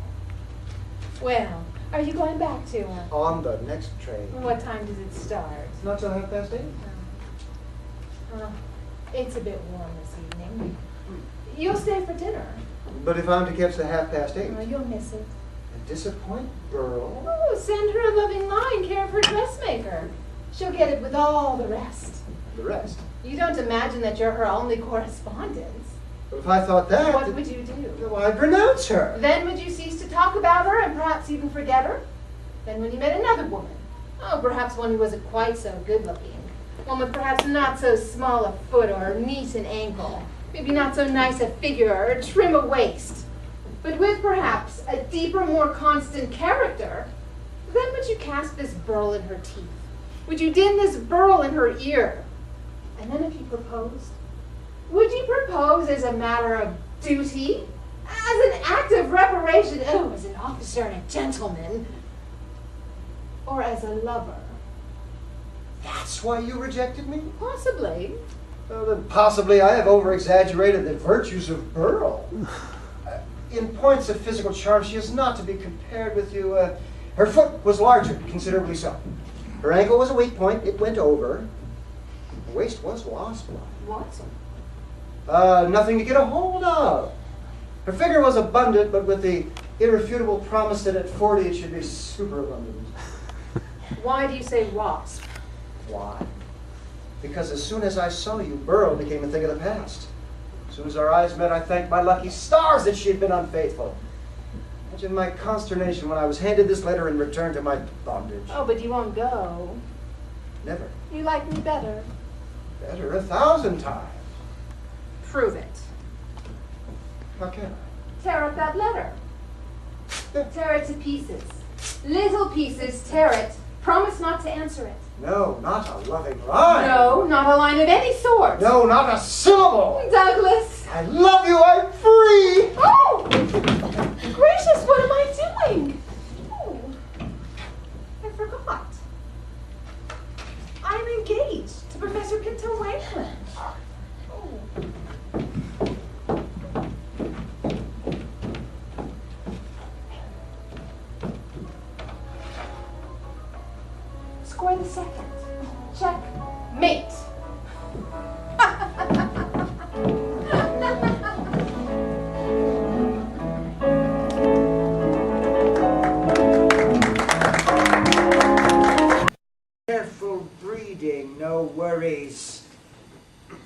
Well, are you going back to her? On the next train. What time does it start? Not till 8:30. It's a bit warm this evening. You'll stay for dinner. But if I'm to catch the 8:30, Oh, you'll miss it. and disappoint Burl. Oh, send her a loving line, care of her dressmaker. She'll get it with all the rest. The rest. You don't imagine that you're her only correspondence. But if I thought that, What would you do? well, I'd renounce her. Then would you cease to talk about her and perhaps even forget her? Then when you met another woman, oh, perhaps one who wasn't quite so good looking, one with perhaps not so small a foot or neat an ankle, maybe not so nice a figure or trim a waist, but with perhaps a deeper, more constant character, then would you cast this burl in her teeth? Would you din this burl in her ear? And then if you proposed, would you propose as a matter of duty? As an act of reparation? Oh, as an officer and a gentleman? Or as a lover? That's why you rejected me? Possibly. Well, then possibly I have over-exaggerated the virtues of Burl. In points of physical charm, she is not to be compared with you. Her foot was larger, considerably so. Her ankle was a weak point. It went over. Her waist was wasp-like. What? Nothing to get a hold of. Her figure was abundant, but with the irrefutable promise that at 40 it should be superabundant. Why do you say wasp? Why? Because as soon as I saw you, Burl became a thing of the past. As soon as our eyes met, I thanked my lucky stars that she had been unfaithful. Imagine my consternation when I was handed this letter and returned to my bondage. Oh, but you won't go. Never. You like me better. Better 1,000 times. Prove it. How can I? Tear up that letter. Tear it to pieces. Little pieces, tear it. Promise not to answer it. No, not a loving line. No, not a line of any sort. No, not a syllable. Douglas. I love you. I'm free. Oh! Gracious, what am I doing? Oh, I forgot. I'm engaged to Professor Pinto Wakeland. Oh. Score the second. Check. Mate. Careful breeding, no worries.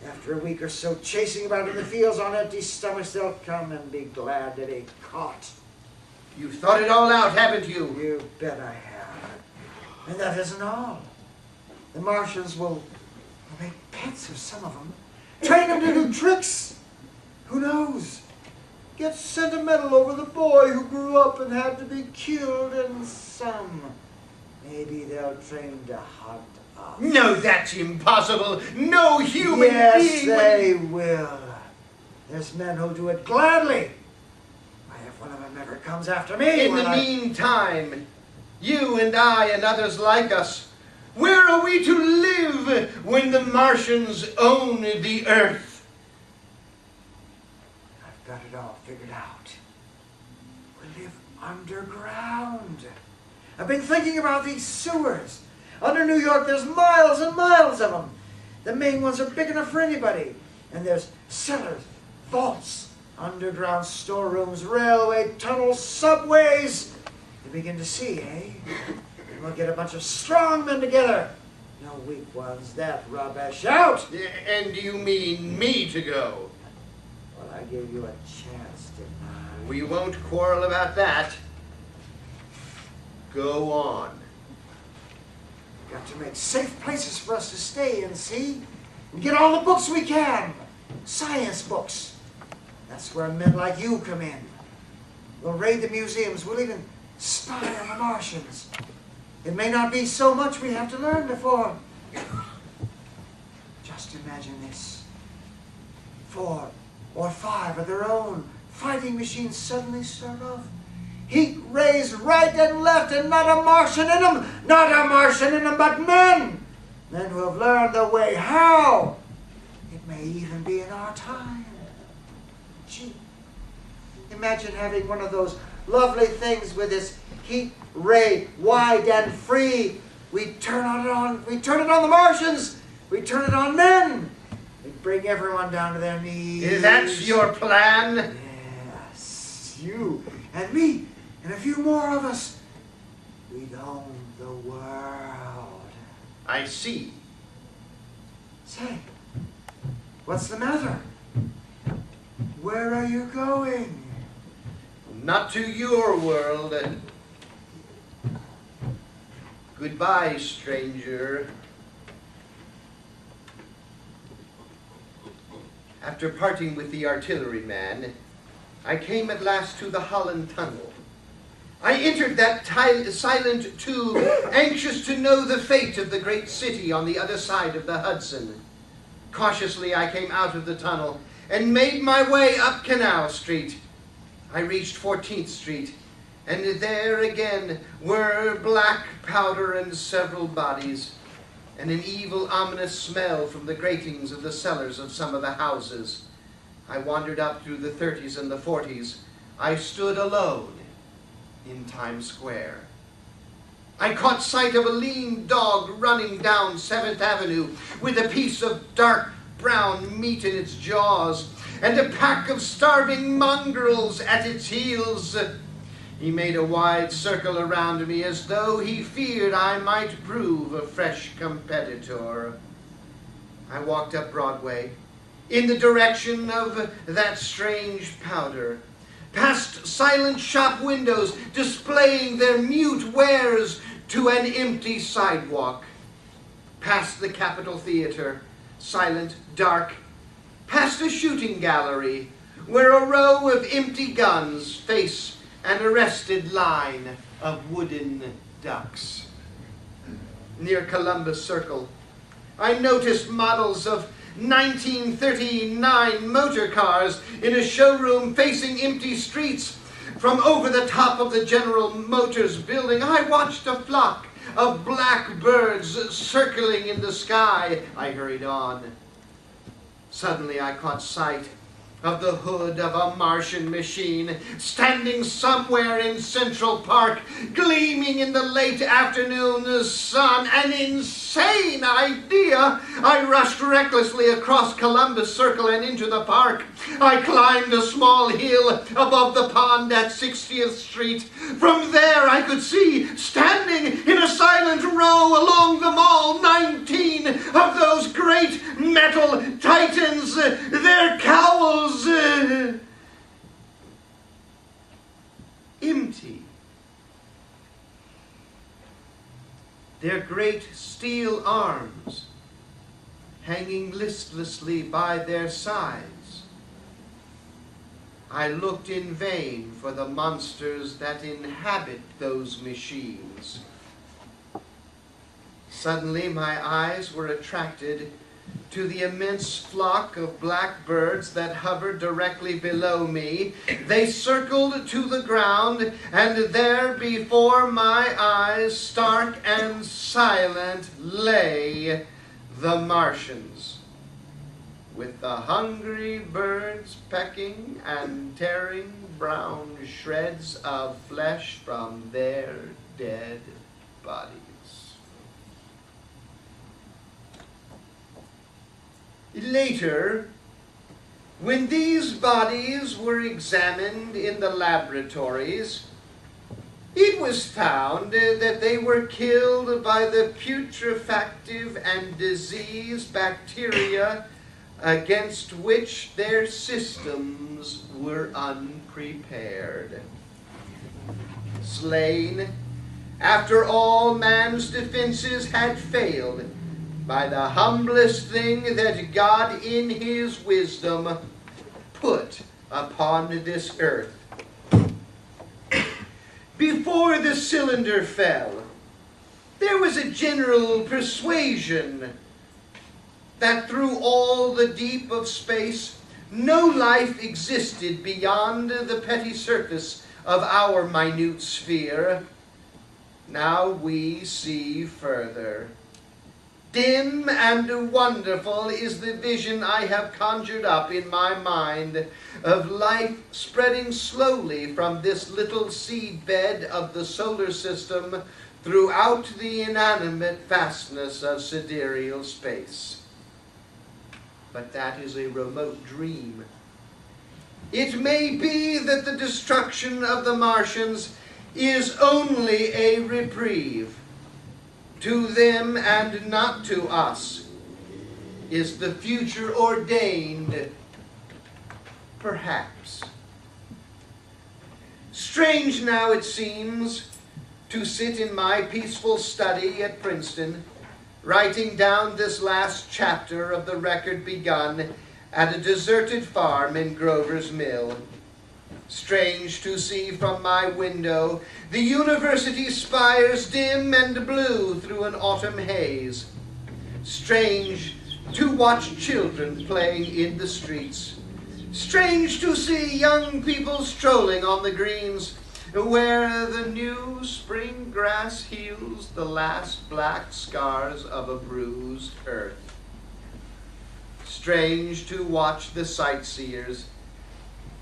After a week or so chasing about in the fields on empty stomachs, they'll come and be glad that they caught. You've thought it all out, haven't you? You bet I have. And that isn't all. The Martians will make pets of some of them, train them to do tricks. Who knows? Get sentimental over the boy who grew up and had to be killed, and some. Maybe they'll train him to hunt us. No, that's impossible. No human Yes, being they will. There's men who'll do it gladly. Why, if one of them ever comes after me, In the meantime, you and I and others like us, where are we to live when the Martians own the Earth? I've got it all figured out. We live underground. I've been thinking about these sewers. Under New York, there's miles and miles of them. The main ones are big enough for anybody. And there's cellars, vaults, underground storerooms, railway tunnels, subways. You begin to see, eh? And we'll get a bunch of strong men together. No weak ones, that rubbish out. And you mean me to go? Well, I gave you a chance, didn't I? We won't quarrel about that. Go on. Got to make safe places for us to stay in, see? And get all the books we can. Science books. That's where men like you come in. We'll raid the museums. We'll even spy on the Martians. It may not be so much we have to learn before. Just imagine this. 4 or 5 of their own fighting machines suddenly start off. Heat rays right and left, and not a Martian in them. Not a Martian in them, but men. Men who have learned the way. How? It may even be in our time. Gee, imagine having one of those lovely things with this heat ray wide and free. We turn it on the Martians. We turn it on men. We bring everyone down to their knees. That's your plan? Yes, you and me and a few more of us. We'd own the world. I see. Say, what's the matter? Where are you going? Not to your world. Goodbye, stranger. After parting with the artilleryman, I came at last to the Holland Tunnel. I entered that silent tube, anxious to know the fate of the great city on the other side of the Hudson. Cautiously, I came out of the tunnel and made my way up Canal Street. I reached 14th Street, and there again were black powder and several bodies, and an evil, ominous smell from the gratings of the cellars of some of the houses. I wandered up through the 30s and the 40s. I stood alone in Times Square. I caught sight of a lean dog running down 7th Avenue with a piece of dark brown meat in its jaws and a pack of starving mongrels at its heels. He made a wide circle around me as though he feared I might prove a fresh competitor. I walked up Broadway in the direction of that strange powder, past silent shop windows displaying their mute wares to an empty sidewalk, past the Capitol Theater, silent, dark, past a shooting gallery where a row of empty guns face an arrested line of wooden ducks. Near Columbus Circle, I noticed models of 1939 motor cars in a showroom facing empty streets. From over the top of the General Motors building, I watched a flock of black birds circling in the sky. I hurried on. Suddenly I caught sight of the hood of a Martian machine standing somewhere in Central Park, gleaming in the late afternoon sun. An insane idea! I rushed recklessly across Columbus Circle and into the park. I climbed a small hill above the pond at 60th Street. From there I could see, standing in a silent row along the mall, 19 of those great metal titans, their cowls empty. Their great steel arms hanging listlessly by their sides. I looked in vain for the monsters that inhabit those machines. Suddenly my eyes were attracted to the immense flock of black birds that hovered directly below me. They circled to the ground, and there before my eyes, stark and silent, lay the Martians, with the hungry birds pecking and tearing brown shreds of flesh from their dead bodies. Later, when these bodies were examined in the laboratories, it was found that they were killed by the putrefactive and disease bacteria against which their systems were unprepared. Slain, after all man's defenses had failed, by the humblest thing that God in his wisdom put upon this earth. Before the cylinder fell, there was a general persuasion that through all the deep of space, no life existed beyond the petty surface of our minute sphere. Now we see further. Dim and wonderful is the vision I have conjured up in my mind of life spreading slowly from this little seed bed of the solar system throughout the inanimate vastness of sidereal space. But that is a remote dream. It may be that the destruction of the Martians is only a reprieve. To them and not to us is the future ordained, perhaps. Strange now it seems to sit in my peaceful study at Princeton, writing down this last chapter of the record begun at a deserted farm in Grover's Mill. Strange to see from my window the university spires dim and blue through an autumn haze. Strange to watch children playing in the streets. Strange to see young people strolling on the greens where the new spring grass heals the last black scars of a bruised earth. Strange to watch the sightseers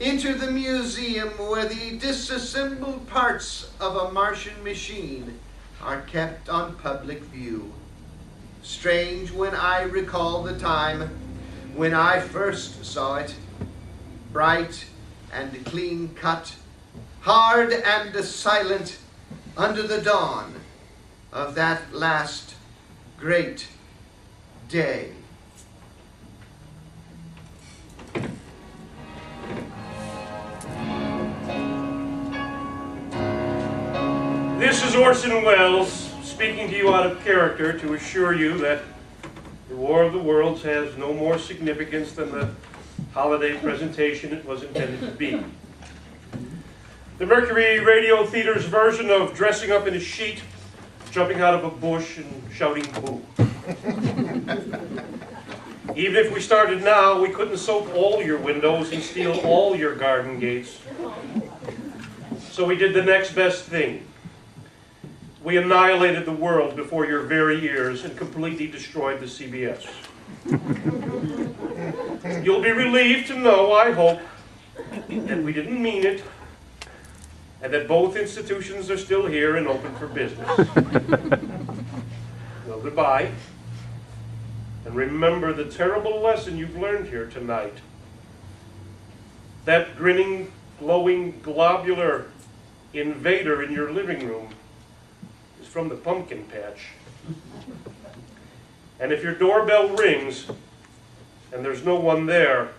enter the museum where the disassembled parts of a Martian machine are kept on public view. Strange when I recall the time when I first saw it, bright and clean cut, hard and silent under the dawn of that last great day. This is Orson Welles speaking to you out of character to assure you that the War of the Worlds has no more significance than the holiday presentation it was intended to be. The Mercury Radio Theater's version of dressing up in a sheet, jumping out of a bush, and shouting boo. Even if we started now, we couldn't soak all your windows and steal all your garden gates. So we did the next best thing. We annihilated the world before your very ears and completely destroyed the CBS. You'll be relieved to know, I hope, that we didn't mean it, and that both institutions are still here and open for business. Well, goodbye. And remember the terrible lesson you've learned here tonight. That grinning, glowing, globular invader in your living room is from the pumpkin patch. And if your doorbell rings and there's no one there,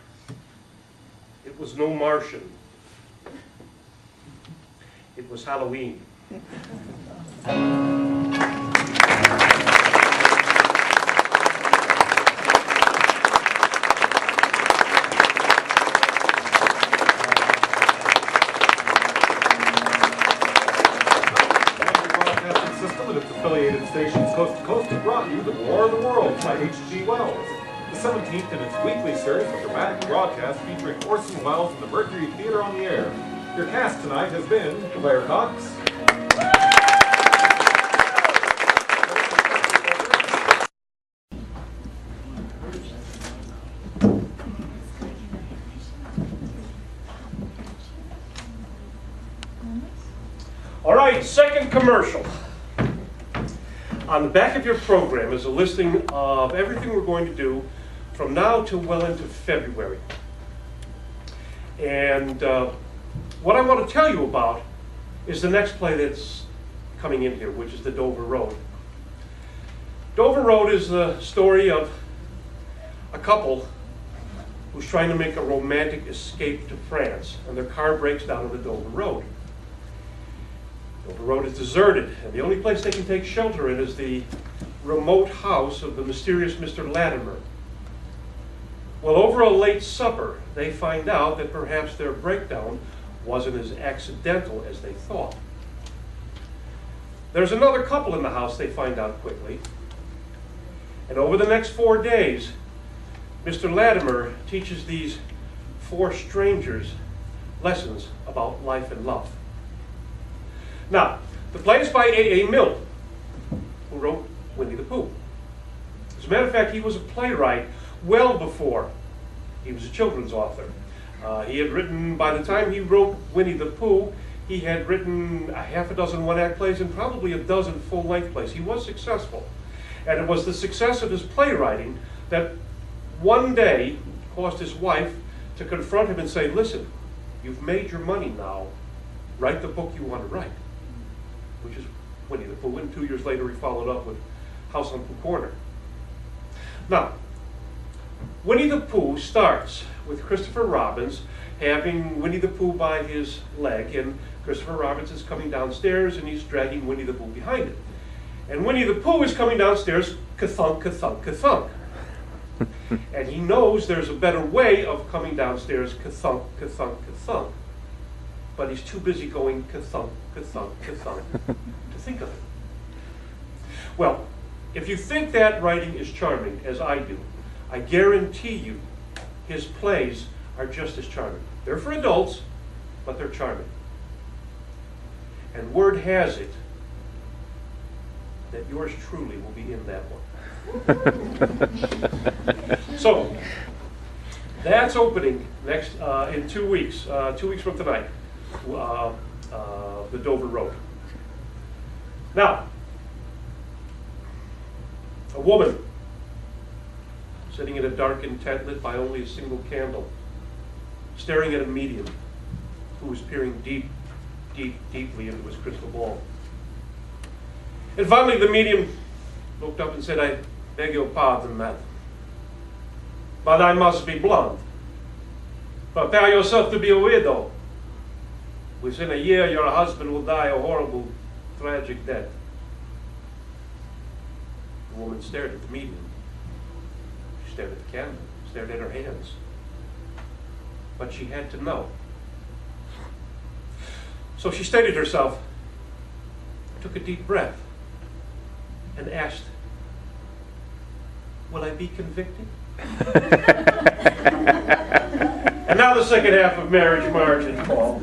it was no Martian. It was Halloween. Affiliated stations coast to coast have brought you The War of the Worlds by H.G. Wells, the 17th in its weekly series of dramatic broadcast featuring Orson Welles and the Mercury Theater on the air. Your cast tonight has been Claire Cox, All right, second commercial. On the back of your program is a listing of everything we're going to do from now till well into February. And what I want to tell you about is the next play that's coming in here, which is The Dover Road. Dover Road is the story of a couple who's trying to make a romantic escape to France, and their car breaks down on the Dover Road. Dover Road is deserted, and the only place they can take shelter in is the remote house of the mysterious Mr. Latimer. Well, over a late supper, they find out that perhaps their breakdown wasn't as accidental as they thought. There's another couple in the house, they find out quickly. And over the next 4 days, Mr. Latimer teaches these 4 strangers lessons about life and love. Now, the play is by A.A. Milne, who wrote Winnie the Pooh. As a matter of fact, he was a playwright well before he was a children's author. He had written, by the time he wrote Winnie the Pooh, he had written a half a dozen one-act plays and probably a dozen full-length plays. He was successful. And it was the success of his playwriting that one day caused his wife to confront him and say, listen, you've made your money now. Write the book you want to write, which is Winnie the Pooh. And 2 years later, he followed up with House on Pooh Corner. Now, Winnie the Pooh starts with Christopher Robin having Winnie the Pooh by his leg, and Christopher Robin is coming downstairs and he's dragging Winnie the Pooh behind him. And Winnie the Pooh is coming downstairs, ka-thunk, ka-thunk, ka-thunk. And he knows there's a better way of coming downstairs, ka-thunk, ka-thunk, ka-thunk. But he's too busy going ka-thunk, ka-thunk, ka-thunk to think of it. Well, if you think that writing is charming, as I do, I guarantee you his plays are just as charming. They're for adults, but they're charming. And word has it that yours truly will be in that one. So, that's opening next in 2 weeks, 2 weeks from tonight, the Dover Road. Now, a woman sitting in a darkened tent lit by only a single candle, staring at a medium who was peering deeply into his crystal ball. And finally the medium looked up and said, I beg your pardon, madam, but I must be blunt. Prepare yourself to be a widow. Within a year your husband will die a horrible, tragic death. The woman stared at the medium. She stared at the candle, stared at her hands. But she had to know. So she steadied herself, took a deep breath, and asked, will I be convicted? And now the second half of Marriage, Marge, and Paul.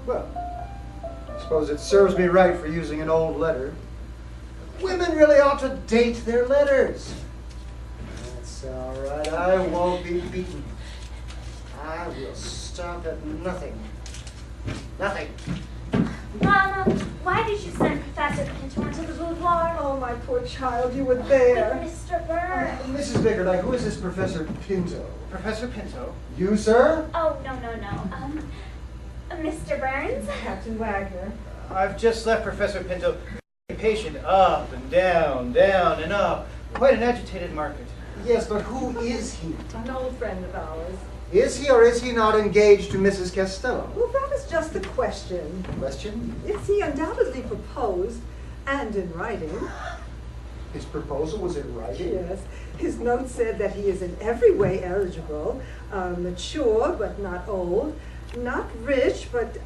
Well, I suppose it serves me right for using an old letter. Women really ought to date their letters. That's all right. I won't be beaten. I will stop at nothing. Nothing. Mama, why did you send Professor Pinto into the boudoir? Oh, my poor child, you were there. With Mr. Burns. Mrs. Bickerdike, who is this Professor Pinto? Professor Pinto? You, sir? Oh, no. Mr. Burns? Captain Wagner. I've just left Professor Pinto. Patient up and down, down and up. Quite an agitated market. Yes, but who is he? An old friend of ours. Is he or is he not engaged to Mrs. Costello? Well, that is just the question. Question? Yes, he undoubtedly proposed, and in writing. His proposal was in writing? Yes. His note said that he is in every way eligible, mature but not old, not rich but...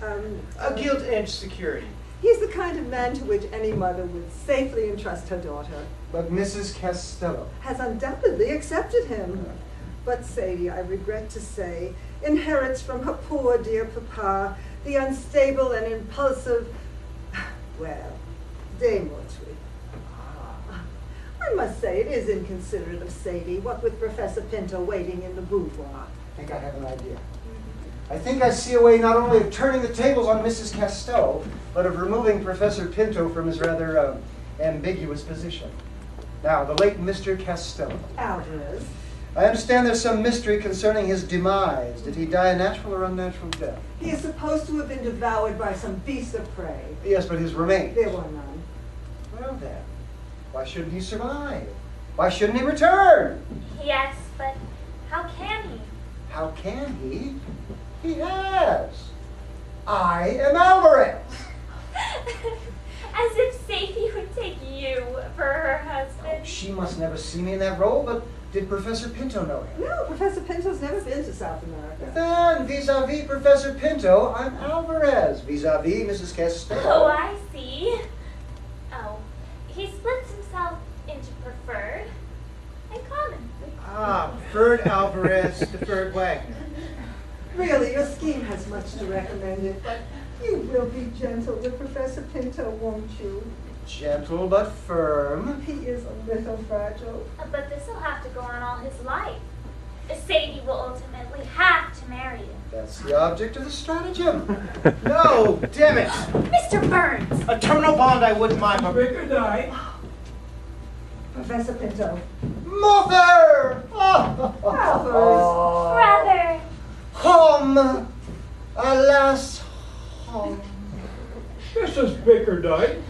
A gilt-edged security. He's the kind of man to which any mother would safely entrust her daughter. But Mrs. Costello Has undoubtedly accepted him. But Sadie, I regret to say, inherits from her poor dear papa the unstable and impulsive, well, Dame Autry. I I must say, it is inconsiderate of Sadie, what with Professor Pinto waiting in the boudoir. I think I have an idea. I think I see a way not only of turning the tables on Mrs. Castel, but of removing Professor Pinto from his rather ambiguous position. Now, the late Mr. Castel. Alvarez. I understand there's some mystery concerning his demise. Did he die a natural or unnatural death? He is supposed to have been devoured by some beast of prey. Yes, but his remains. There were none. Well then, why shouldn't he survive? Why shouldn't he return? Yes, but how can he? How can he? He has. I am Alvarez. As if Sadie would take you for her husband. She must never see me in that role, but did Professor Pinto know him? No, Professor Pinto's never been to South America. Then, vis-a-vis Professor Pinto, I'm Alvarez. Vis-a-vis Mrs. Castel. Oh, I see. Oh, he splits himself into preferred and common. Ah, preferred Alvarez, deferred Wagner. Really, your scheme has much to recommend it, but you will be gentle with Professor Pinto, won't you? Gentle but firm. He is a little fragile. But this will have to go on all his life. Sadie will ultimately have to marry you. That's the object of the stratagem. No, damn it! Mr. Burns! A terminal bond I wouldn't mind, but Bigger die. Professor Pinto. Mother! Alvarez. Brother! Home! Alas, home. Mrs. Bickerdike,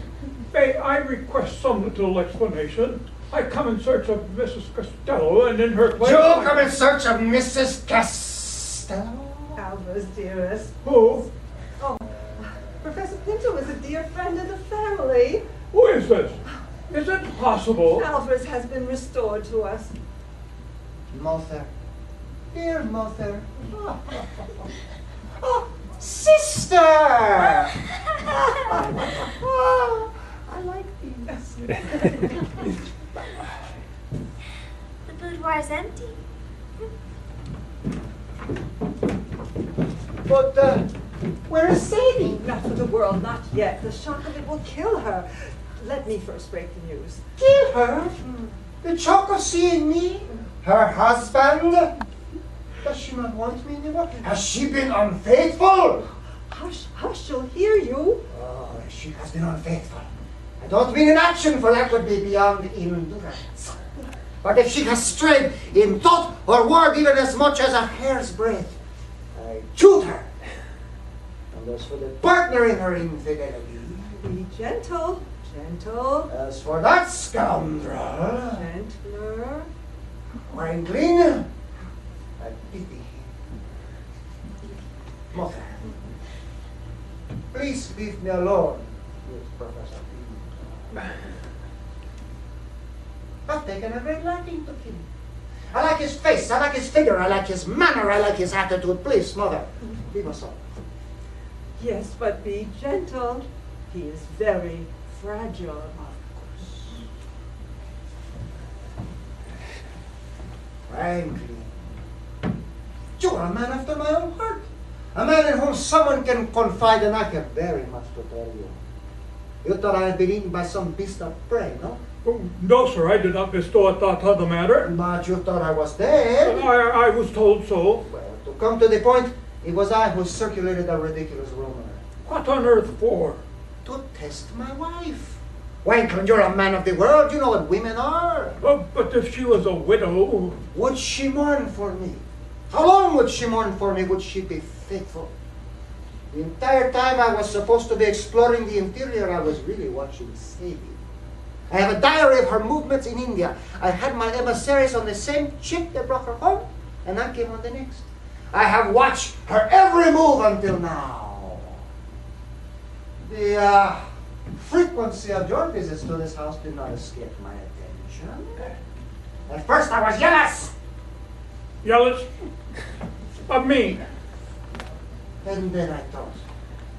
may I request some little explanation? I come in search of Mrs. Costello, and in her place... You come in search of Mrs. Costello? Alvarez, dearest. Who? Oh, Professor Pinto is a dear friend of the family. Who is this? Is it possible? Alvarez has been restored to us. Mother. Dear mother. Oh, sister! Oh, I like these. The boudoir is empty. But, where is Sadie? Not for the world, not yet. The shock of it will kill her. Let me first break the news. Kill her? The shock of seeing me? Her husband? Does she not want me anymore? Has she been unfaithful? Hush, hush, she'll hear you. Oh, she has been unfaithful. I don't mean in action, for that would be beyond endurance. But if she has strayed in thought or word even as much as a hair's breadth, I shoot her. And as for the partner in her infidelity, Be gentle, gentle, as for that scoundrel, gentler. Wankling, I pity him. Mother, please leave me alone with Professor P. I've taken a great liking to him. I like his face, I like his figure, I like his manner, I like his attitude. Please, Mother, leave us alone. Yes, but be gentle. He is very fragile. Frankly, you are a man after my own heart. A man in whom someone can confide, and I have very much to tell you. You thought I had been eaten by some beast of prey, no? Oh, no, sir, I did not bestow a thought on the matter. But you thought I was dead. I was told so. Well, to come to the point, it was I who circulated a ridiculous rumor. What on earth for? To test my wife. Wankland, you're a man of the world. You know what women are. Oh, but if she was a widow... Would she mourn for me? How long would she mourn for me? Would she be faithful? The entire time I was supposed to be exploring the interior, I was really watching Sadie. I have a diary of her movements in India. I had my emissaries on the same ship that brought her home, and I came on the next. I have watched her every move until now. The frequency of your visits to this house did not escape my attention. At first I was jealous. Jealous? Of me? And then I thought,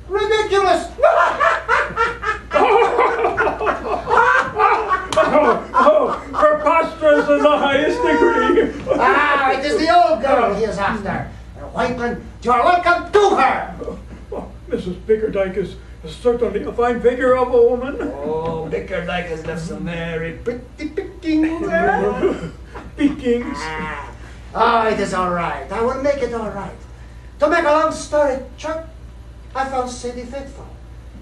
ridiculous! Preposterous in the highest degree. It is the old girl he is after. Wankland, you're welcome to her. Mrs. Bickerdike is Certainly a fine figure of a woman. Oh, Bickerdike has left some very pretty pickings there. Pickings. Ah, it is all right. I will make it all right. To make a long story short, I found Sadie faithful.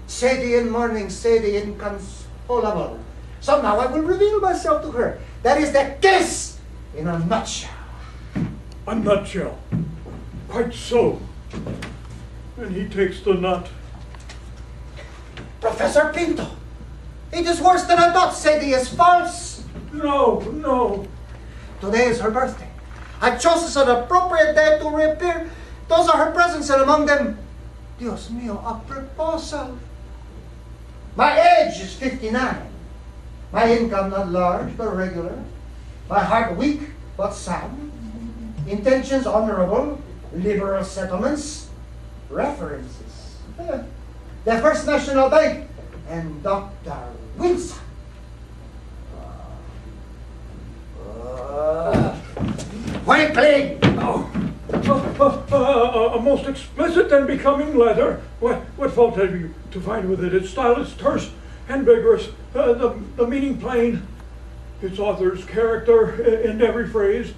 Sadie in mourning, Sadie inconsolable. So now I will reveal myself to her. That is the case in a nutshell. A nutshell. Quite so. And he takes the nut. Professor Pinto, it is worse than I thought. Sadie is false. No. Today is her birthday. I chose as an appropriate day to reappear. Those are her presents, and among them, Dios mío, a proposal. My age is 59. My income not large, but regular. My heart weak, but sound. Intentions honorable. Liberal settlements. References. The First National Bank and Dr. Wilson. Quickly! A most explicit and becoming letter. What fault have you to find with it? Its style is terse and vigorous. The meaning plain. Its author's character in every phrase.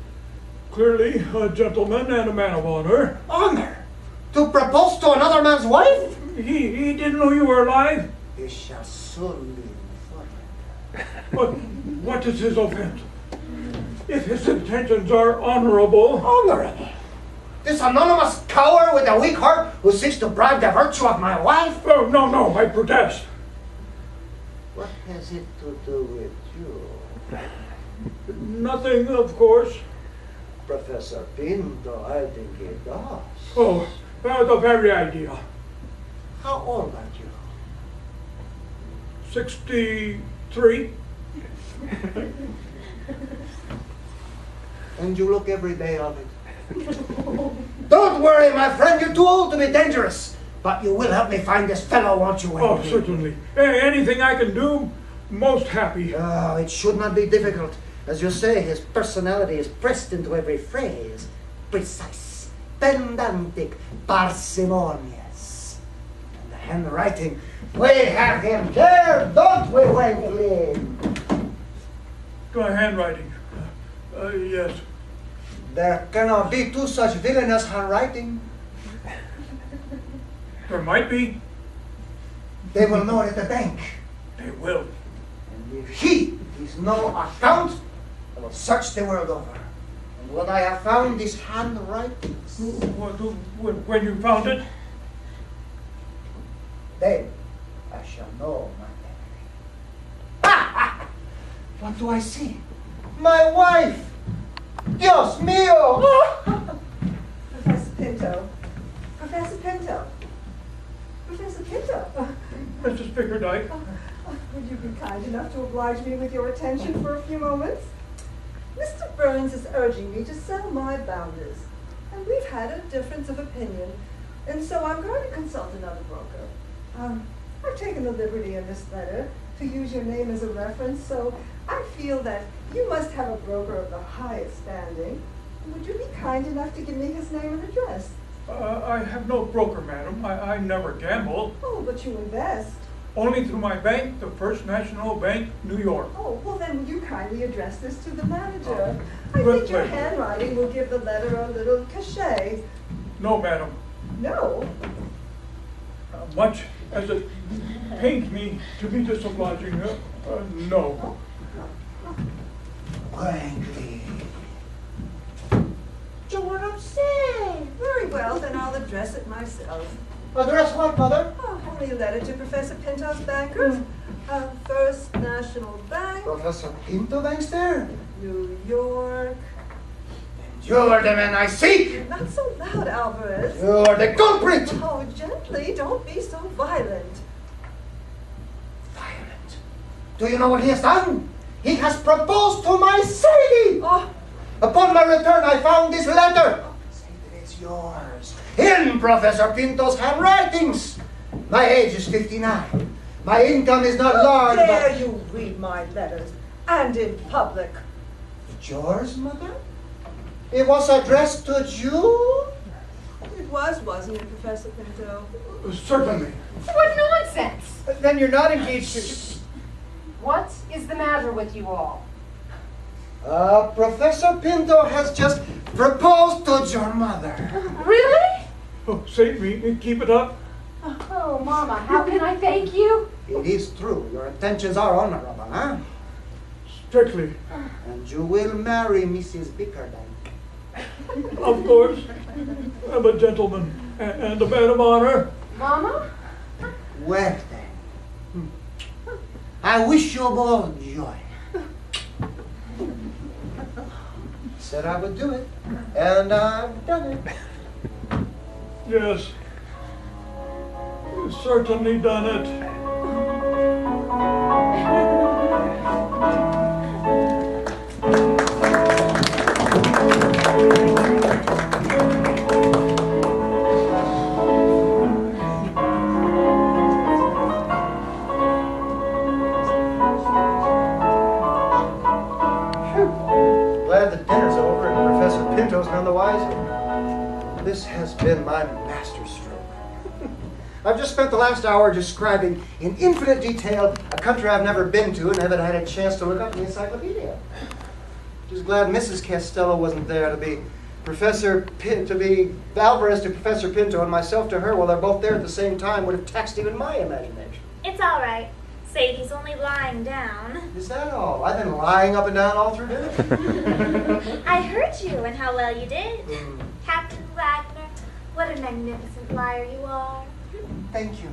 Clearly a gentleman and a man of honor. Honor? To propose to another man's wife? He didn't know you were alive? He shall soon be informed. But what is his offense? If his intentions are honorable... Honorable? This anonymous coward with a weak heart who seeks to bribe the virtue of my wife? Oh, no, I protest. What has it to do with you? Nothing, of course. Professor Pinto, I think it does. Oh, the very idea. How old are you? 63. And you look every day of it. Don't worry, my friend, you're too old to be dangerous. But you will help me find this fellow, won't you? Oh, certainly. Anything I can do, most happy. Oh, it should not be difficult. As you say, his personality is pressed into every phrase. Precise, pedantic, parsimonious. And the handwriting, we have him there, don't we, Wakelin? The handwriting. Yes. There cannot be two such villainous handwriting. There might be. They will know it at the bank. They will. And if he is no account, I will search the world over. And when I have found these handwritings, When you found it? then I shall know my enemy. Ha! What do I see? My wife! Dios mío! Professor Pinto. Professor Pinto. Professor Pinto. Mrs. Bickerdike. Would you be kind enough to oblige me with your attention for a few moments? Mr. Burns is urging me to sell my bounders, and we've had a difference of opinion, and so I'm going to consult another broker. I've taken the liberty in this letter to use your name as a reference, so I feel that you must have a broker of the highest standing. Would you be kind enough to give me his name and address? I have no broker, madam. I never gamble. Oh, but you invest. Only through my bank, the First National Bank, New York. Oh, well then will you kindly address this to the manager? Oh, I with think your pleasure. handwriting will give the letter a little cachet. No, madam. No? Much as it pains me to be disobliging, no. Frankly. Don't upset. Very well, then I'll address it myself. Address what, Mother? Oh, only a letter to Professor Pinto's bankers. First National Bank, Professor Pinto banks there? New York. You are the man I seek! Not so loud, Alvarez. You are the culprit! Oh, gently. Don't be so violent. Violent. Do you know what he has done? He has proposed to my Sadie! Oh, Upon my return, I found this letter. Sadie, it's yours. In Professor Pinto's handwritings. My age is 59. My income is not large, how dare but... you read my letters, and in public. It's yours, Mother? It was addressed to you? It was, wasn't it, Professor Pinto? Certainly. What nonsense! Then you're not engaged to... What is the matter with you all? Professor Pinto has just proposed to your mother. Really? Oh, save me. Keep it up. Oh, Mama, how can I thank you? It is true. Your intentions are honorable, huh? Strictly. And you will marry Mrs. Bickerdike. Of course. I'm a gentleman and a man of honor. Mama? Well then, I wish you both joy. Said I would do it, and I've done it. Yes. You've certainly done it. Glad the dinner's over and Professor Pinto's none the wiser. This has been my masterstroke. I've just spent the last hour describing in infinite detail a country I've never been to and haven't had a chance to look up in the encyclopedia. Just glad Mrs. Costello wasn't there to be Alvarez to Professor Pinto and myself to her while they're both there at the same time would have taxed even my imagination. It's all right. Sadie's only lying down. Is that all? I've been lying up and down all through dinner. I heard you and how well you did. Captain Wagner, what a magnificent liar you are. Thank you.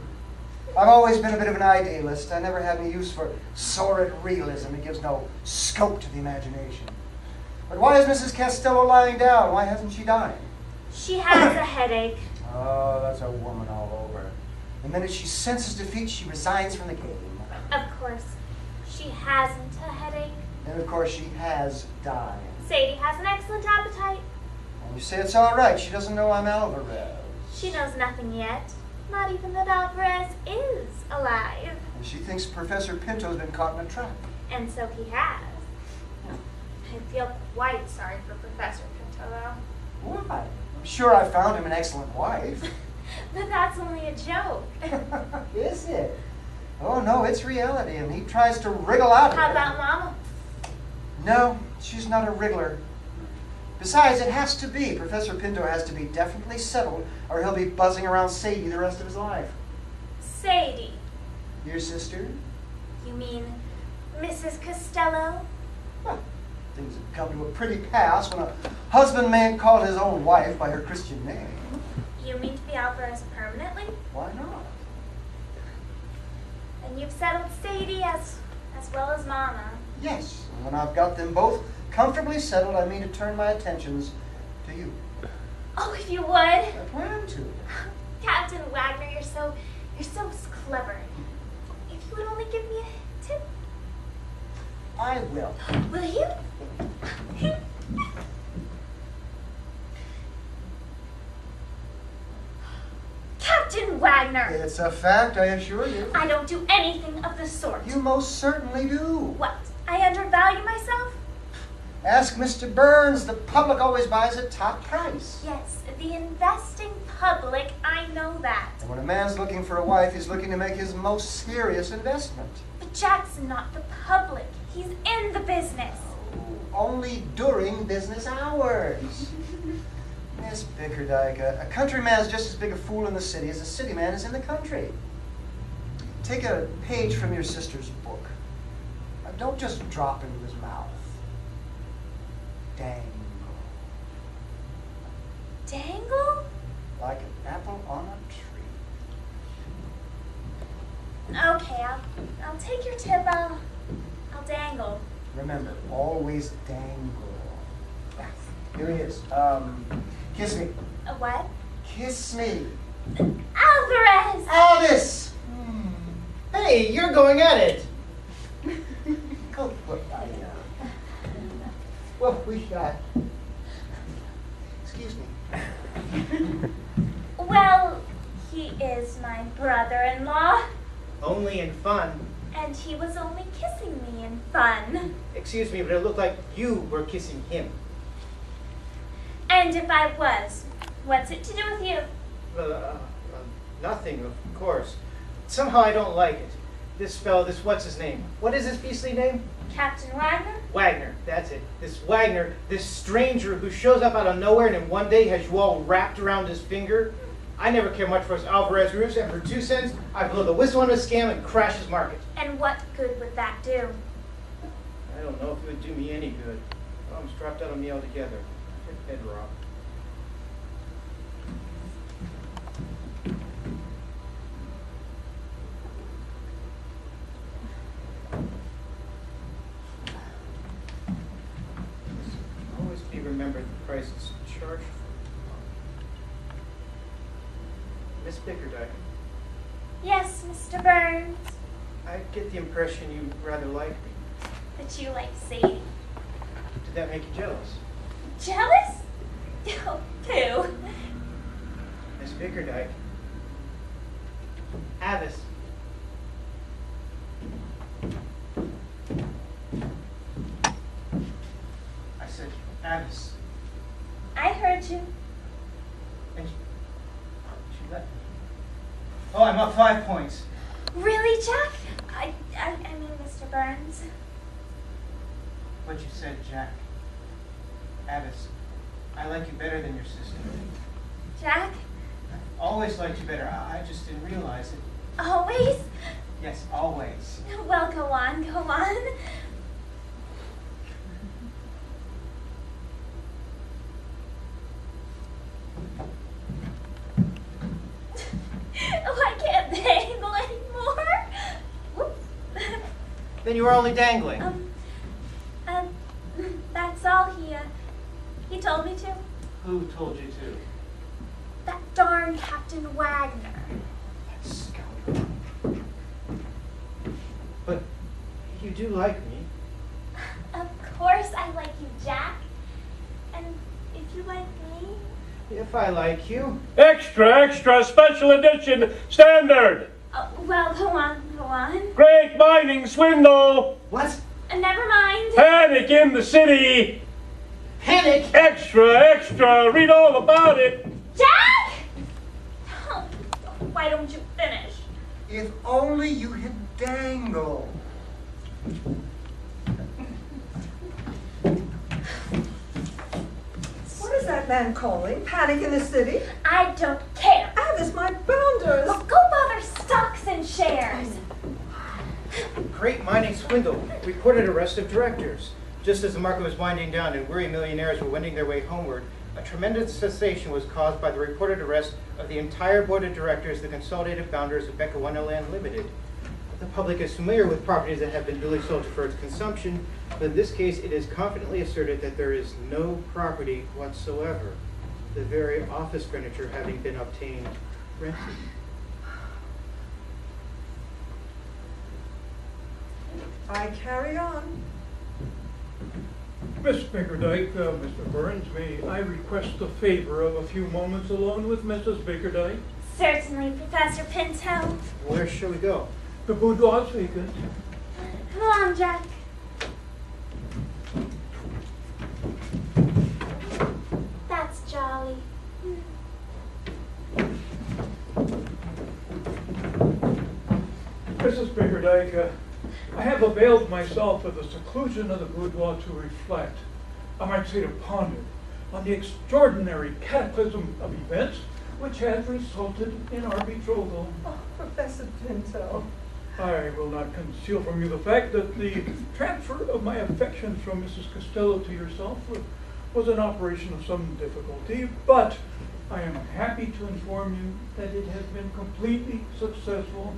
I've always been a bit of an idealist. I never had any use for sordid realism. It gives no scope to the imagination. But why is Mrs. Costello lying down? Why hasn't she died? She has a headache. Oh, that's a woman all over. The minute she senses defeat, she resigns from the game. Of course, she hasn't a headache. And of course, she has died. Sadie has an excellent appetite. And you say it's all right. She doesn't know I'm Alvarez. She knows nothing yet. Not even that Alvarez is alive. And she thinks Professor Pinto's been caught in a trap. And so he has. I feel quite sorry for Professor Pinto, though. Why? I'm sure I found him an excellent wife. But that's only a joke. Is it? Oh, no, it's reality, and he tries to wriggle out of it. How about Mama? No, she's not a wriggler. Besides, it has to be. Professor Pinto has to be definitely settled, or he'll be buzzing around Sadie the rest of his life. Sadie. Your sister? You mean Mrs. Costello? Well, things have come to a pretty pass when a husband mayn't call his own wife by her Christian name. You mean to be Alvarez permanently? Why not? And you've settled Sadie as well as Mama. Yes, and when I've got them both comfortably settled, I mean to turn my attentions to you. Oh, if you would. I plan to. Captain Wagner, you're so clever. If you would only give me a tip. I will. Will you? Captain Wagner! It's a fact, I assure you. I don't do anything of the sort. You most certainly do. What? I undervalue myself? Ask Mr. Burns. The public always buys at top price. Yes, the investing public, I know that. And when a man's looking for a wife, he's looking to make his most serious investment. But Jack's not the public. He's in the business. Only during business hours. Miss Bickerdike, a country man's just as big a fool in the city as a city man is in the country. Take a page from your sister's book. Now, don't just drop into his mouth. Dangle. Dangle? Like an apple on a tree. Okay, I'll take your tip. I'll dangle. Remember, always dangle. Here he is. Kiss me. A what? Kiss me. Alvarez! Alice! Hey, you're going at it. Oh, look, well, we got. Excuse me. Well, he is my brother-in-law, Only in fun. and he was only kissing me in fun. Excuse me, but it looked like you were kissing him. And if I was, What's it to do with you? Nothing, of course. Somehow I don't like it. This fellow, what's his name? What is his beastly name? Captain Wagner? Wagner, that's it. This Wagner, this stranger who shows up out of nowhere and in one day has you all wrapped around his finger. I never care much for his Alvarez roofs, and for 2 cents, I blow the whistle on his scam and crash his market. And what good would that do? I don't know if it would do me any good. Mom's dropped out on me altogether. Head rock. Always be remembered the prices charged for. Miss Bickerdike, Yes, Mr. Burns. I get the impression you rather like me. That you like Sadie. Did that make you jealous? Jealous? Oh, pooh. Miss Bickerdike. Avis. I said Avis. I heard you. And she left me. Oh, I'm up 5 points. Really, Jack? I mean, Mr. Burns. What you said, Jack. Avis, I like you better than your sister. Jack? I've always liked you better. I just didn't realize it. Always? Yes, always. Well, go on, go on. Oh, I can't dangle anymore. Whoops. Then you were only dangling. That's all he told me to. Who told you to? That darn Captain Wagner. That scoundrel. But you do like me. Of course I like you, Jack. And if you like me... If I like you. Extra, extra, special edition, standard. Oh, well, go on, go on. Great mining swindle. What? Never mind. Panic in the city. Panic? Extra, extra, read all about it. Jack! Oh, why don't you finish? If only you had dangled. What is that man calling? Panic in the city? I don't care. Avis, my bounders! Oh, go bother stocks and shares. Great mining swindle. Reported arrest of directors. Just as the market was winding down and weary millionaires were wending their way homeward, a tremendous sensation was caused by the reported arrest of the entire board of directors of the Consolidated Founders of Becca Wonderland Limited. The public is familiar with properties that have been duly sold for its consumption, but in this case it is confidently asserted that there is no property whatsoever, the very office furniture having been obtained rented. I carry on. Miss Bickerdike, Mr. Burns, may I request the favor of a few moments alone with Mrs. Bickerdike? Certainly, Professor Pinto. Where shall we go? The boudoir's vacant. Come on, Jack. That's jolly. Mrs. Bickerdike, I have availed myself of the seclusion of the boudoir to reflect, I might say to ponder, on the extraordinary cataclysm of events which has resulted in our betrothal. Oh, Professor Pinto. I will not conceal from you the fact that the transfer of my affections from Mrs. Costello to yourself was an operation of some difficulty, but I am happy to inform you that it has been completely successful.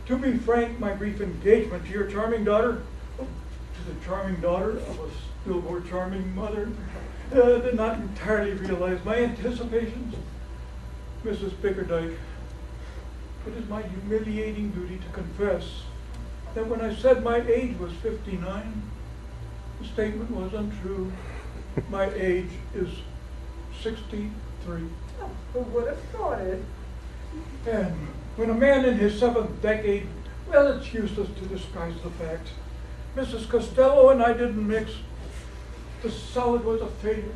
To be frank, my brief engagement to your charming daughter, to the charming daughter of a still more charming mother, did not entirely realize my anticipations. Mrs. Bickerdike, it is my humiliating duty to confess that when I said my age was 59, the statement was untrue. My age is 63. Oh, who would have thought it? And when a man in his 7th decade, well, it's useless to disguise the fact. Mrs. Costello and I didn't mix. The salad was a failure.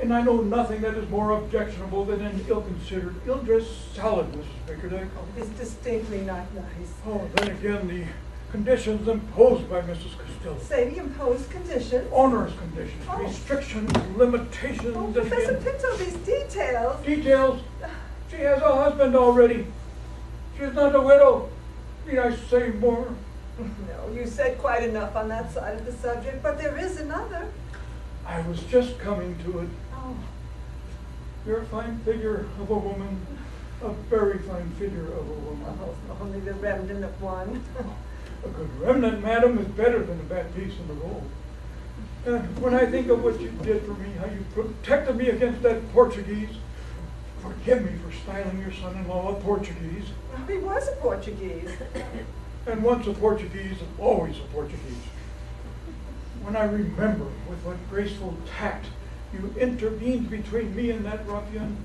And I know nothing that is more objectionable than an ill-considered, ill-dressed salad, Mrs. Bickerdike. It's distinctly not nice. Oh, then again, the conditions imposed by Mrs. Costello. Sadie imposed conditions. Onerous conditions, Oh. restrictions, limitations, Oh, and Professor again, Pinto, these details. details. She has a husband already. She's not a widow. Need I say more? No, you said quite enough on that side of the subject, but there is another. I was just coming to it. Oh, You're a fine figure of a woman, a very fine figure of a woman. oh, only the remnant of one. A good remnant, madam, is better than a bad piece in the roll. When I think of what you did for me, how you protected me against that Portuguese, forgive me for styling your son-in-law a Portuguese. He was a Portuguese. And once a Portuguese, always a Portuguese. When I remember with what graceful tact you intervened between me and that ruffian,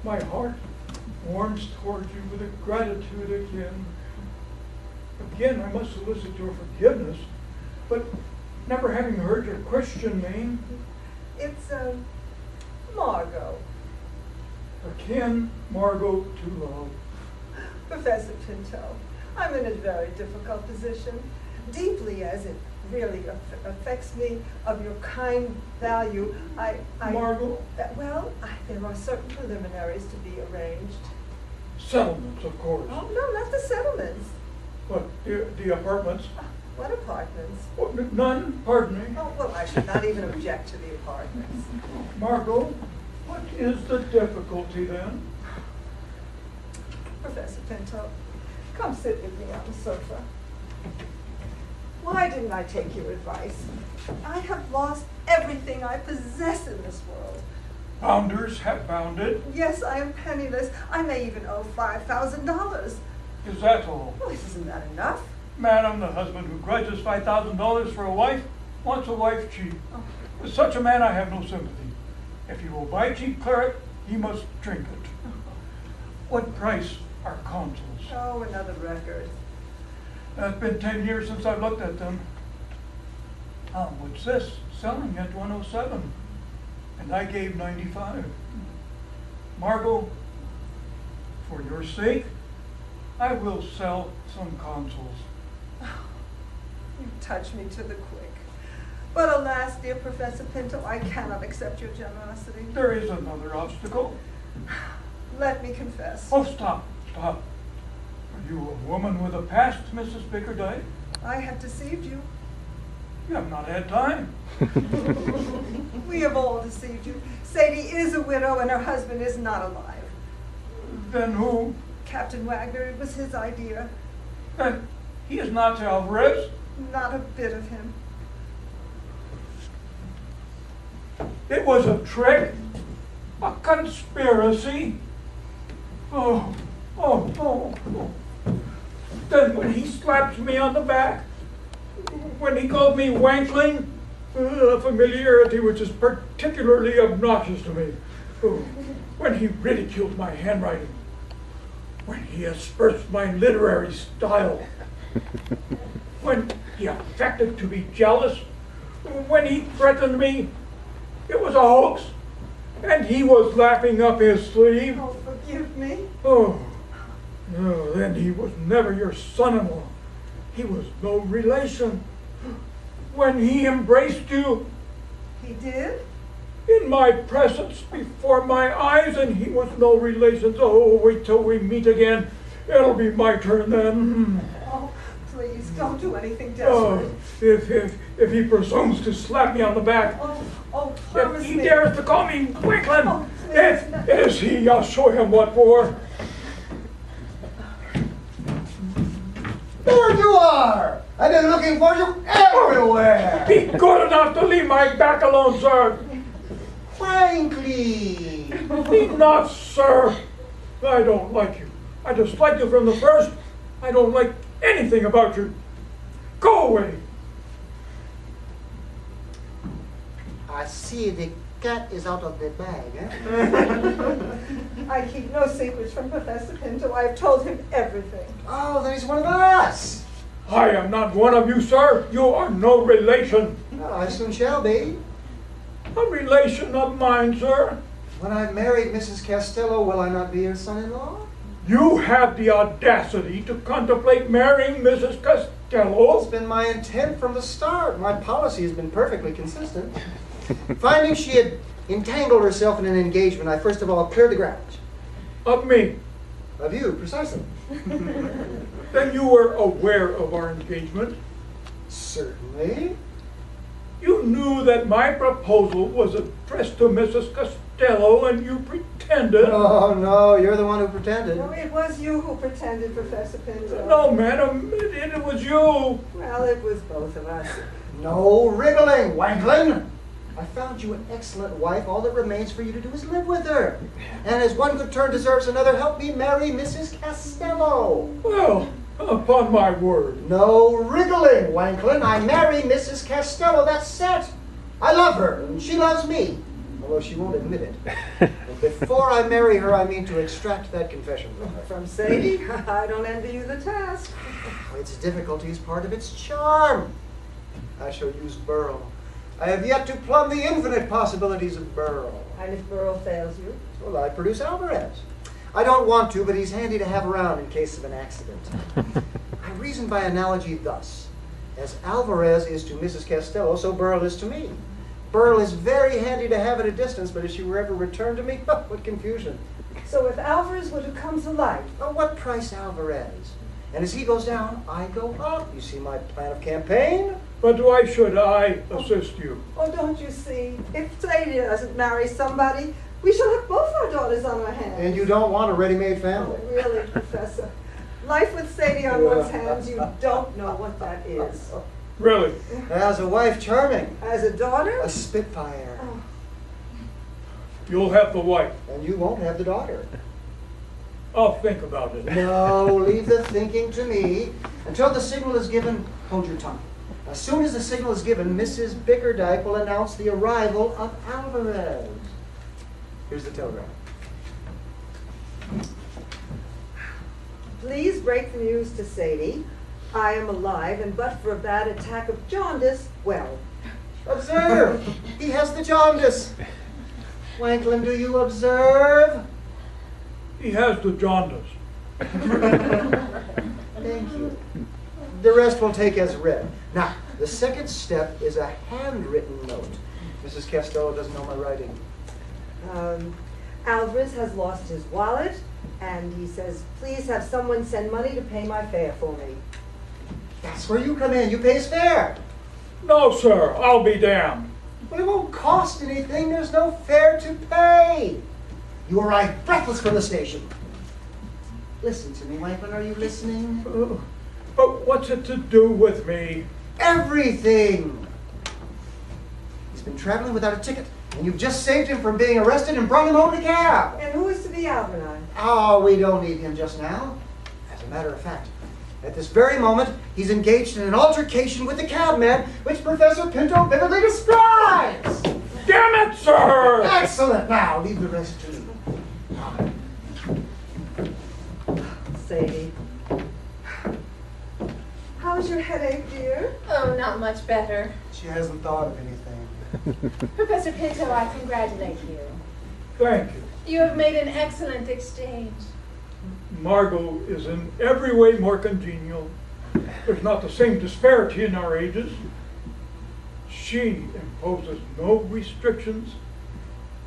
my heart warms towards you with a gratitude again. Again, I must solicit your forgiveness, but never having heard your Christian name, It's, Margot. akin, Margot, to love. Professor Pinto, I'm in a very difficult position, deeply as it really affects me of your kind value. Margot? There are certain preliminaries to be arranged. Settlements, of course. Oh, no, not the settlements. But the apartments? What apartments? Oh, none, pardon me. Oh, well, I should not even object to the apartments. Margot, what is the difficulty then? Professor Pinto, come sit with me on the sofa. Why didn't I take your advice? I have lost everything I possess in this world. Bounders have bounded. Yes, I am penniless. I may even owe $5,000. Is that all? Well, isn't that enough? Madam, the husband who grudges $5,000 for a wife wants a wife cheap. With such a man I have no sympathy. If he will buy cheap claret, he must drink it. What price are consols? Oh, another record. It's been 10 years since I've looked at them. What's this? Selling at 107. And I gave 95. Margot, for your sake, I will sell some consoles. You touch me to the quick. But alas, dear Professor Pinto, I cannot accept your generosity. There is another obstacle. Let me confess. Oh, stop. Are you a woman with a past, Mrs. Bickerdike? I have deceived you. You have not had time. We have all deceived you. Sadie is a widow and her husband is not alive. Then who? Captain Wagner, it was his idea. Then he is not Alvarez. Not a bit of him. It was a trick, a conspiracy. Oh. Then when he slapped me on the back, when he called me wankling, a familiarity which is particularly obnoxious to me, when he ridiculed my handwriting, when he aspersed my literary style, when he affected to be jealous, when he threatened me, it was a hoax, and he was laughing up his sleeve. Oh, forgive me. Oh, no, then he was never your son-in-law. He was no relation. When he embraced you, He did? in my presence, before my eyes, and he was no relation. Oh, wait till we meet again. It'll be my turn then. Oh, please, don't do anything Oh, desperate. if he presumes to slap me on the back, Oh, promise if he me. dares to call me Winkland, Oh, please. if is he, I'll show him what for. There you are! I've been looking for you everywhere! Be good enough to leave my back alone, sir. Frankly! Enough, sir. I don't like you. I dislike you from the first. I don't like anything about you. Go away. I see the cat is out of the bag, eh? I keep no secrets from Professor Pinto. I have told him everything. Oh, then he's one of us! I am not one of you, sir. You are no relation. Well, I soon shall be. A relation of mine, sir. When I married Mrs. Costello, will I not be your son-in-law? You have the audacity to contemplate marrying Mrs. It's Costello? been my intent from the start. My policy has been perfectly consistent. Finding she had entangled herself in an engagement, I first of all cleared the grounds. Of me. Of you, precisely. Then you were aware of our engagement. Certainly. You knew that my proposal was addressed to Mrs. Costello and you pretended. Oh, no, you're the one who pretended. No, it was you who pretended, Professor Pinto. No, madam, it was you. Well, it was both of us. No wriggling, Wanklin. I found you an excellent wife. All that remains for you to do is live with her. And as one good turn deserves another, help me marry Mrs. Costello. Well, upon my word. No wriggling, Wanklin. I marry Mrs. Costello. That's set. I love her, and she loves me, although she won't admit it. And before I marry her, I mean to extract that confession from her. From Sadie, I don't envy you the task. Its difficulty is part of its charm. I shall use Burl. I have yet to plumb the infinite possibilities of Burl. And if Burl fails you? Well, I produce Alvarez. I don't want to, but he's handy to have around in case of an accident. I reason by analogy thus. As Alvarez is to Mrs. Costello, so Burl is to me. Burl is very handy to have at a distance, but if she were ever returned to me, what confusion. So if Alvarez were to come to life, Oh, what price Alvarez? And as he goes down, I go up. You see my plan of campaign? But why should I assist you? oh, don't you see? If Sadie doesn't marry somebody, we shall have both our daughters on our hands. And you don't want a ready-made family. Oh, really, Professor? Life with Sadie on one's hands, you don't know what that is. Really? As a wife, charming. As a daughter? A spitfire. Oh, You'll have the wife. And you won't have the daughter. I'll think about it. No, leave the thinking to me. Until the signal is given, hold your tongue. As soon as the signal is given, Mrs. Bickerdike will announce the arrival of Alvarez. Here's the telegram. please break the news to Sadie. I am alive, and but for a bad attack of jaundice, well. Observe! He has the jaundice. Wanklin, do you observe? He has the jaundice. Thank you. The rest we'll take as read. Now, the second step is a handwritten note. Mrs. Costello doesn't know my writing. Alvarez has lost his wallet, and he says, please have someone send money to pay my fare for me. That's where you come in. You pay his fare. No, sir, I'll be damned. Well, it won't cost anything. There's no fare to pay. You arrive breathless from the station. Listen to me, Wanklin. Are you listening? But what's it to do with me? Everything. He's been traveling without a ticket, and you've just saved him from being arrested and brought him home in a cab. And who is to be Algernon? Oh, we don't need him just now. As a matter of fact, at this very moment, he's engaged in an altercation with the cabman, which Professor Pinto vividly describes. Damn it, sir! Excellent. Now, leave the rest to me. Sadie. How's your headache, dear? Oh, not much better. She hasn't thought of anything. Professor Pinto, I congratulate you. Thank you. You have made an excellent exchange. Margot is in every way more congenial. There's not the same disparity in our ages. She imposes no restrictions,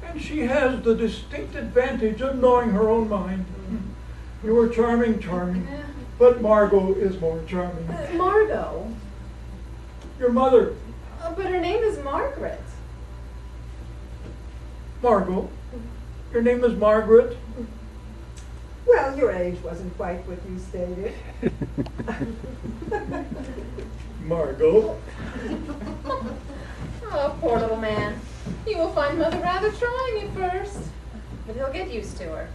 and she has the distinct advantage of knowing her own mind. You are charming, but Margot is more charming. Margot? Your mother, But her name is Margaret. Margot. Your name is Margaret. Well, your age wasn't quite what you stated. Margot. Oh, poor little man. You will find Mother rather trying at first, but he'll get used to her.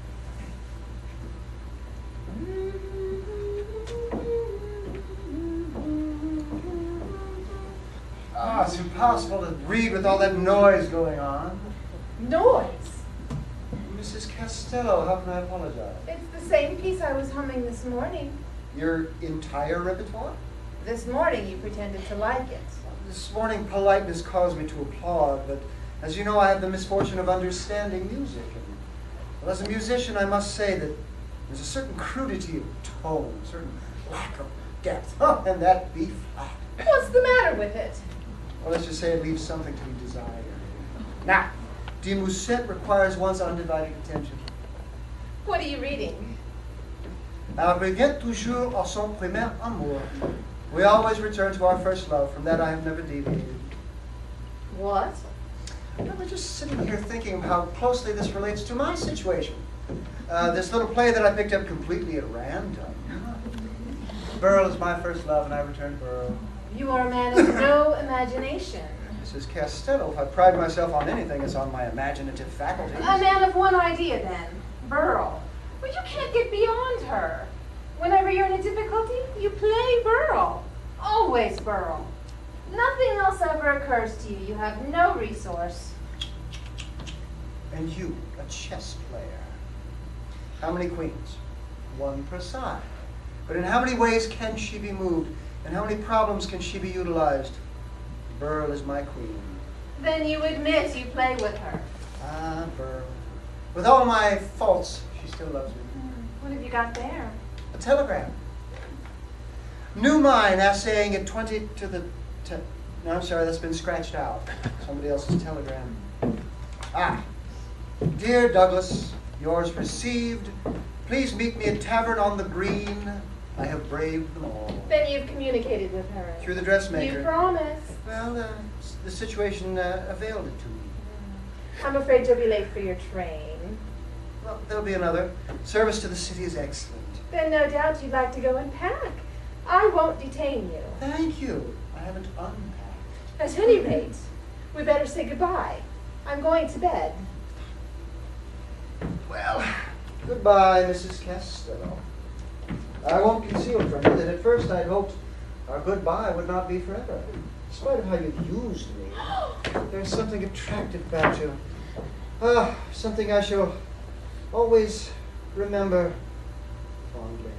Ah, it's impossible to read with all that noise going on. Noise? Mrs. Costello, how can I apologize? It's the same piece I was humming this morning. Your entire repertoire? This morning you pretended to like it. This morning politeness caused me to applaud, but As you know, I have the misfortune of understanding music. And, well, as a musician, I must say that there's a certain crudity of tone, a certain lack of depth. Oh, and that B flat. What's the matter with it? Well, let's just say it leaves something to be desired. Now, de Musset requires one's undivided attention. What are you reading? Elle revient toujours à son premier amour. We always return to our first love. From that I have never deviated. What? I was just sitting here thinking of how closely this relates to my situation. This little play that I picked up completely at random. Burl is my first love, and I return to Burl. You are a man of no imagination. Mrs. Castello, if I pride myself on anything, it's on my imaginative faculties. A man of one idea, then. Burl. Well, you can't get beyond her. Whenever you're in a difficulty, you play Burl. Always Burl. Nothing else ever occurs to you. You have no resource. And you, a chess player. How many queens? One per side. But in how many ways can she be moved? And how many problems can she be utilized? Burl is my queen. Then you admit you play with her. Ah, Burl. With all my faults, she still loves me. What have you got there? A telegram. New mine assaying at 20 to the... No, I'm sorry, that's been scratched out. Somebody else's telegram. Ah. Dear Douglas, yours received. Please meet me at Tavern on the Green. I have braved them all. Then you've communicated with her. Through the dressmaker. You promised. Well, the situation availed it to me. I'm afraid you'll be late for your train. Well, there'll be another. Service to the city is excellent. Then no doubt you'd like to go and pack. I won't detain you. Thank you. I haven't unpacked. At any rate, we better say goodbye. I'm going to bed. Well, goodbye, Mrs. Castello. I won't conceal from you that at first I'd hoped our goodbye would not be forever. In spite of how you used me, there's something attractive about you. Something I shall always remember fondly.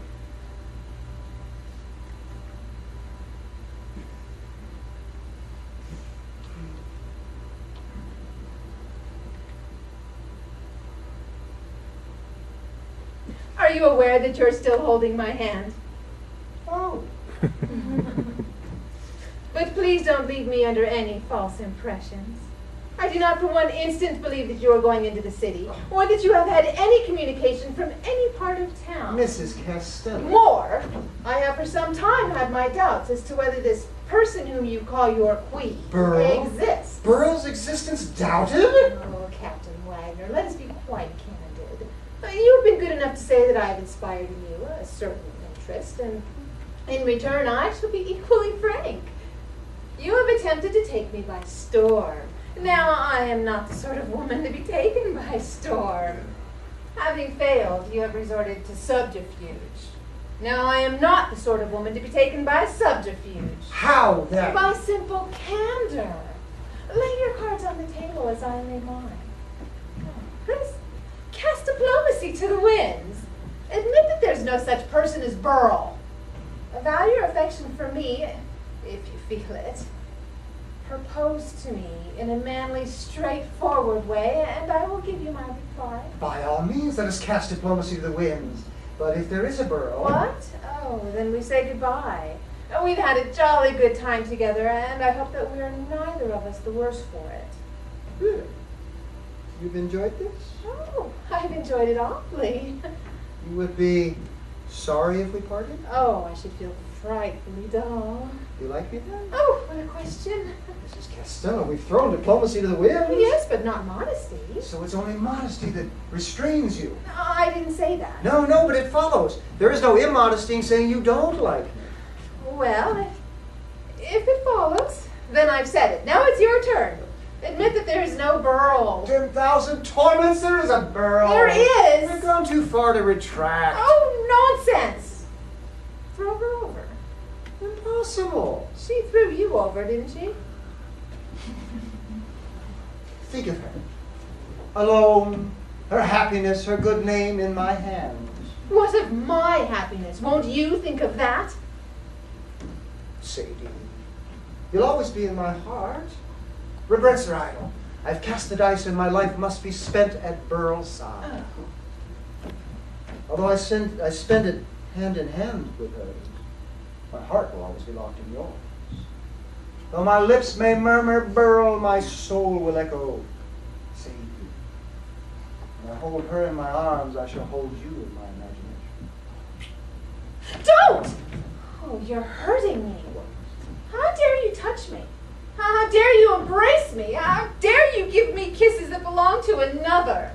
Are you aware that you're still holding my hand? Oh. But please don't leave me under any false impressions. I do not for one instant believe that you are going into the city, or that you have had any communication from any part of town. Mrs. Castello. More, I have for some time had my doubts as to whether this person whom you call your queen Burl? exists. Burl's existence doubted? Oh, Captain Wagner, let us be quite candid. You have been good enough to say that I have inspired in you a certain interest, and in return I shall be equally frank. You have attempted to take me by storm. Now I am not the sort of woman to be taken by storm. Having failed, you have resorted to subterfuge. Now I am not the sort of woman to be taken by subterfuge. How then? By simple candor. Lay your cards on the table as I lay mine. Please cast diplomacy to the winds. Admit that there's no such person as Burl. Avow your affection for me, if you feel it. Propose to me in a manly, straightforward way, and I will give you my reply. By all means, let us cast diplomacy to the winds. But if there is a Burl... What? Oh, then we say goodbye. We've had a jolly good time together, and I hope that we are neither of us the worse for it. Good. You've enjoyed this? Oh, I've enjoyed it awfully. You would be sorry if we parted? Oh, I should feel frightfully dull. You like me then? Oh, what a question. Mrs. Castello, we've thrown diplomacy to the winds. Yes, but not modesty. So it's only modesty that restrains you. No, I didn't say that. No, but it follows. There is no immodesty in saying you don't like me. Well, if it follows, then I've said it. Now it's your turn. Admit that there is no Burl. 10,000 torments, there is a Burl. There is. We've gone too far to retract. Oh, nonsense. Throw her over. Impossible. She threw you over, didn't she? Think of her. Alone, her happiness, her good name in my hands. What of my happiness? Won't you think of that? Sadie, you'll always be in my heart. Regrets are idle. I've cast the dice and my life must be spent at Burl's side. Although I spend it hand in hand with hers, my heart will always be locked in yours. Though my lips may murmur Burl, my soul will echo Sadie. When I hold her in my arms, I shall hold you in my imagination. Don't! Oh, you're hurting me. How dare you touch me? How dare you embrace me? How dare you give me kisses that belong to another?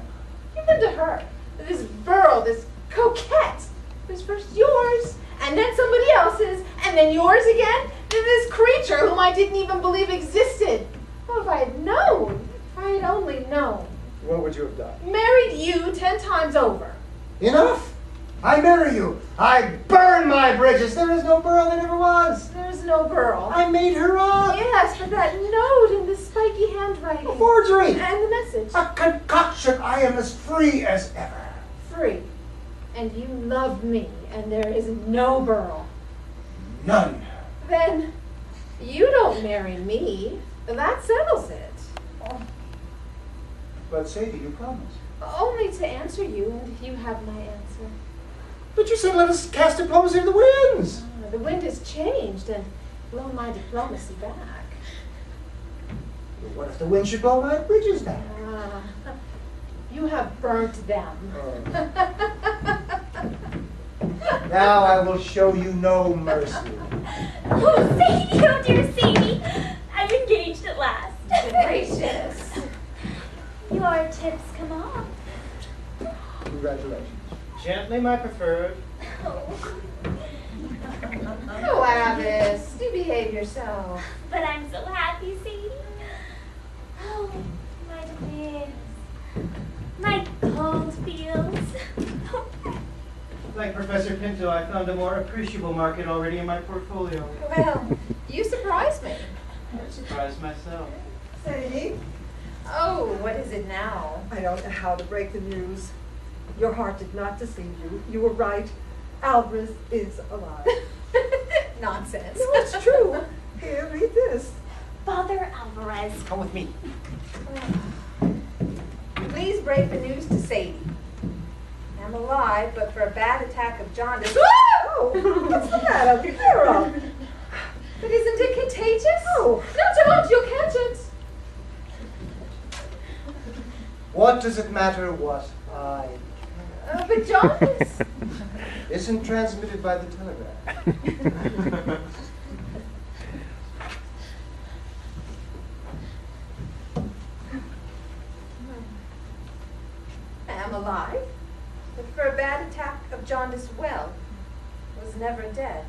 Give them to her. This Burl, this coquette. It was first yours, and then somebody else's, and then yours again. Then this creature whom I didn't even believe existed. Oh, if I had known, if I had only known. What would you have done? Married you 10 times over. Enough! I marry you. I burn my bridges. There is no Burl that ever was. There's no Burl. I made her up. Yes, but that note in the spiky handwriting. A forgery. And the message. A concoction. I am as free as ever. Free. And you love me, and there is no Burl. None. Then you don't marry me. That settles it. But Sadie, you promised. Only to answer you, and you have my answer. But you said let us cast diplomacy to the winds. The wind has changed and blown my diplomacy back. What if the wind should blow my bridges back? You have burnt them. Now I will show you no mercy. Oh, Sadie, oh dear Sadie. I'm engaged at last. Gracious. Your tips come off. Congratulations. Gently, my preferred. Oh, Oh, Alice, do behave yourself. but I'm so happy, Sadie. Oh, my ribs. My cold feels. Like Professor Pinto, I found a more appreciable market already in my portfolio. Well, you surprised me. I surprised myself. Sadie, Oh, what is it now? I don't know how to break the news. Your heart did not deceive you. You were right. Alvarez is alive. Nonsense. No, it's true. Here, read this. Father Alvarez. Come with me. Please break the news to Sadie. I'm alive, but for a bad attack of jaundice. Oh, what's the matter? Be careful. But isn't it contagious? Oh. No, don't. You'll catch it. What does it matter what I But jaundice. isn't transmitted by the telegraph? I'm alive, but for a bad attack of jaundice well, was never dead.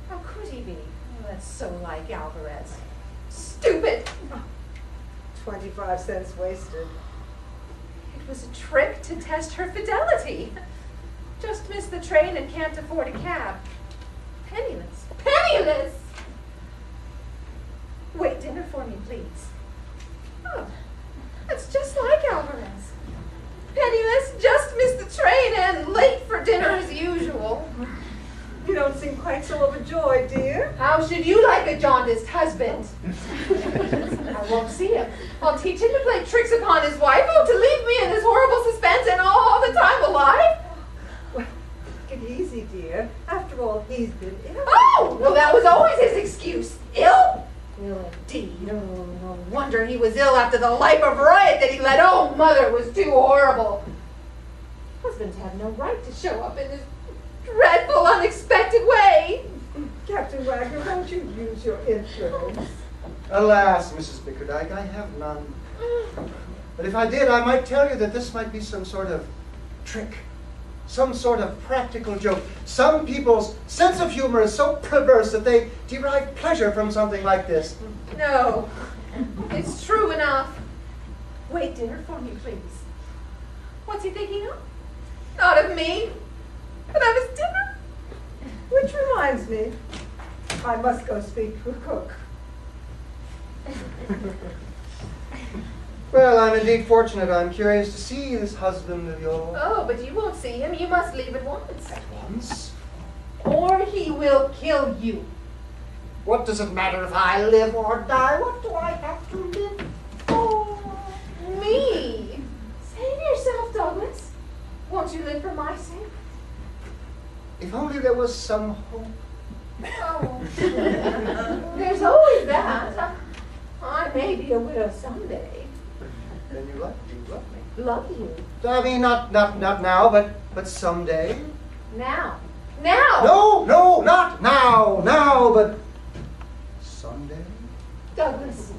How could he be? Oh, that's so like Alvarez. Stupid! 25 cents wasted. It was a trick to test her fidelity. Just missed the train and can't afford a cab. Penniless. Penniless! Wait dinner for me, please. Oh, that's just like Alvarez. Penniless, just missed the train and late for dinner as usual. You don't seem quite so overjoyed, dear. How should you like a jaundiced husband? I won't see him. I'll teach him to play tricks upon his wife, to leave me in this horrible suspense and all the time alive. Well, take it easy, dear. After all, he's been ill. Oh, well, that was always his excuse. Ill? Ill indeed. Oh, no wonder he was ill after the life of riot that he led. Oh, mother, it was too horrible. Husbands have no right to show up in this dreadful, unexpected way. Captain Wagner, won't you use your influence? Alas, Mrs. Bickerdike, I have none. But if I did, I might tell you that this might be some sort of trick, some sort of practical joke. Some people's sense of humor is so perverse that they derive pleasure from something like this. No, it's true enough. Wait dinner for me, please. What's he thinking of? Not of me, but of his dinner. Which reminds me, I must go speak to a cook. Well, I'm indeed fortunate. I'm curious to see this husband of yours. Oh, but you won't see him. You must leave at once. At once? Or he will kill you. What does it matter if I live or die? What do I have to live for? me. Save yourself, Douglas. Won't you live for my sake? If only there was some hope. Oh, there's always that. I may be a widow someday. Then you love me. Love you. I mean, not now, but someday. Now. Now! No, not now, but someday. Douglas,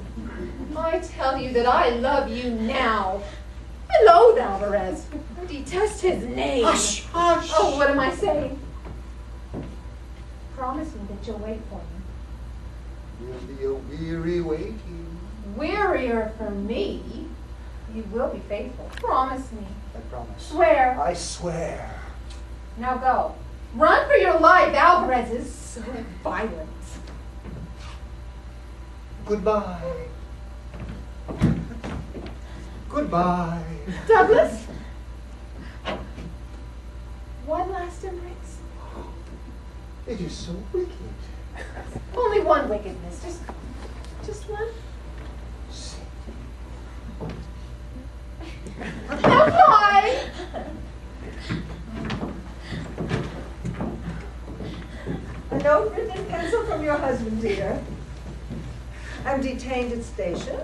I tell you that I love you now. I loathe Alvarez. I detest his name. Hush. Oh, what am I saying? Promise me that you'll wait for me. Will be a weary waiting. Wearier for me. You will be faithful. Promise me. I promise. Swear. I swear. Now go. Run for your life. Alvarez is so violent. Goodbye. Goodbye. Douglas? One last embrace. It is so wicked. Only one wickedness. Just one. Now fly! A note written in pencil from your husband, dear. I'm detained at station,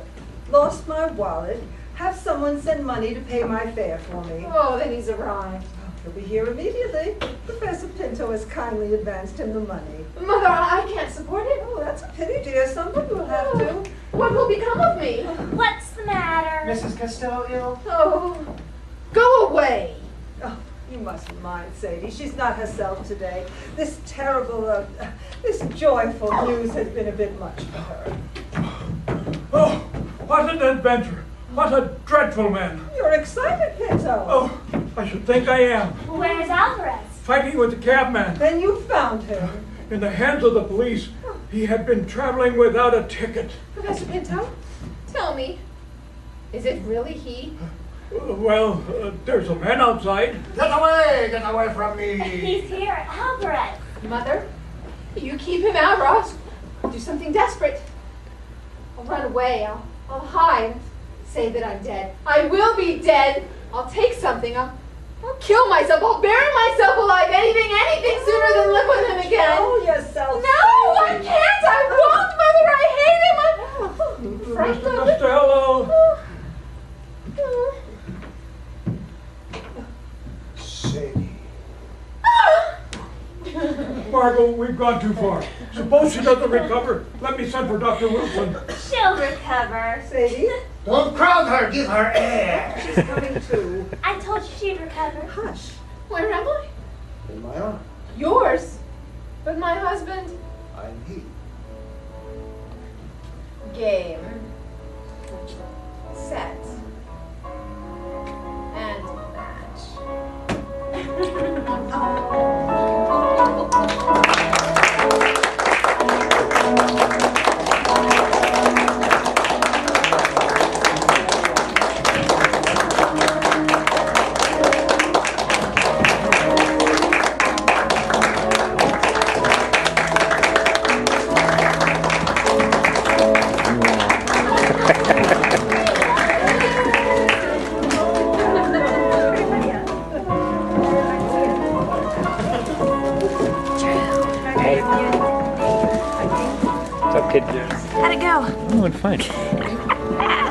lost my wallet, have someone send money to pay my fare for me. Oh, then he's arrived. He'll be here immediately. Professor Pinto has kindly advanced him the money. Mother, I can't support it. Oh, that's a pity, dear. Someone will have to. What will become of me? What's the matter? Mrs. Costello ill? Oh, go away. Oh, you mustn't mind Sadie. She's not herself today. This terrible, this joyful news has been a bit much for her. Oh, what an adventure. What a dreadful man. You're excited, Pinto. Oh, I should think I am. Where's Alvarez? Fighting with the cabman. Then you found him. In the hands of the police. He had been traveling without a ticket. Professor Pinto, tell me, is it really he? Well, there's a man outside. Get away from me. He's here, Alvarez. Mother, you keep him out, Ross. I'll do something desperate. I'll run away. I'll hide. Say that I'm dead. I will be dead. I'll take something. I'll kill myself. I'll bury myself alive. Anything sooner than live with him again. Kill yourself. No, I can't. I won't, Mother. I hate him. I'm frightened. Mr. Costello. Sadie. Margot, we've gone too far. Suppose she doesn't recover. Let me send for Dr. Wilson. She'll recover. Sadie, Don't crowd her. Give her air. she's coming too. I told you she'd recover. Hush. Where am I? In my arms. Yours. But my husband. I'm he. Game. Set. And match. How'd it go? Oh, it went fine.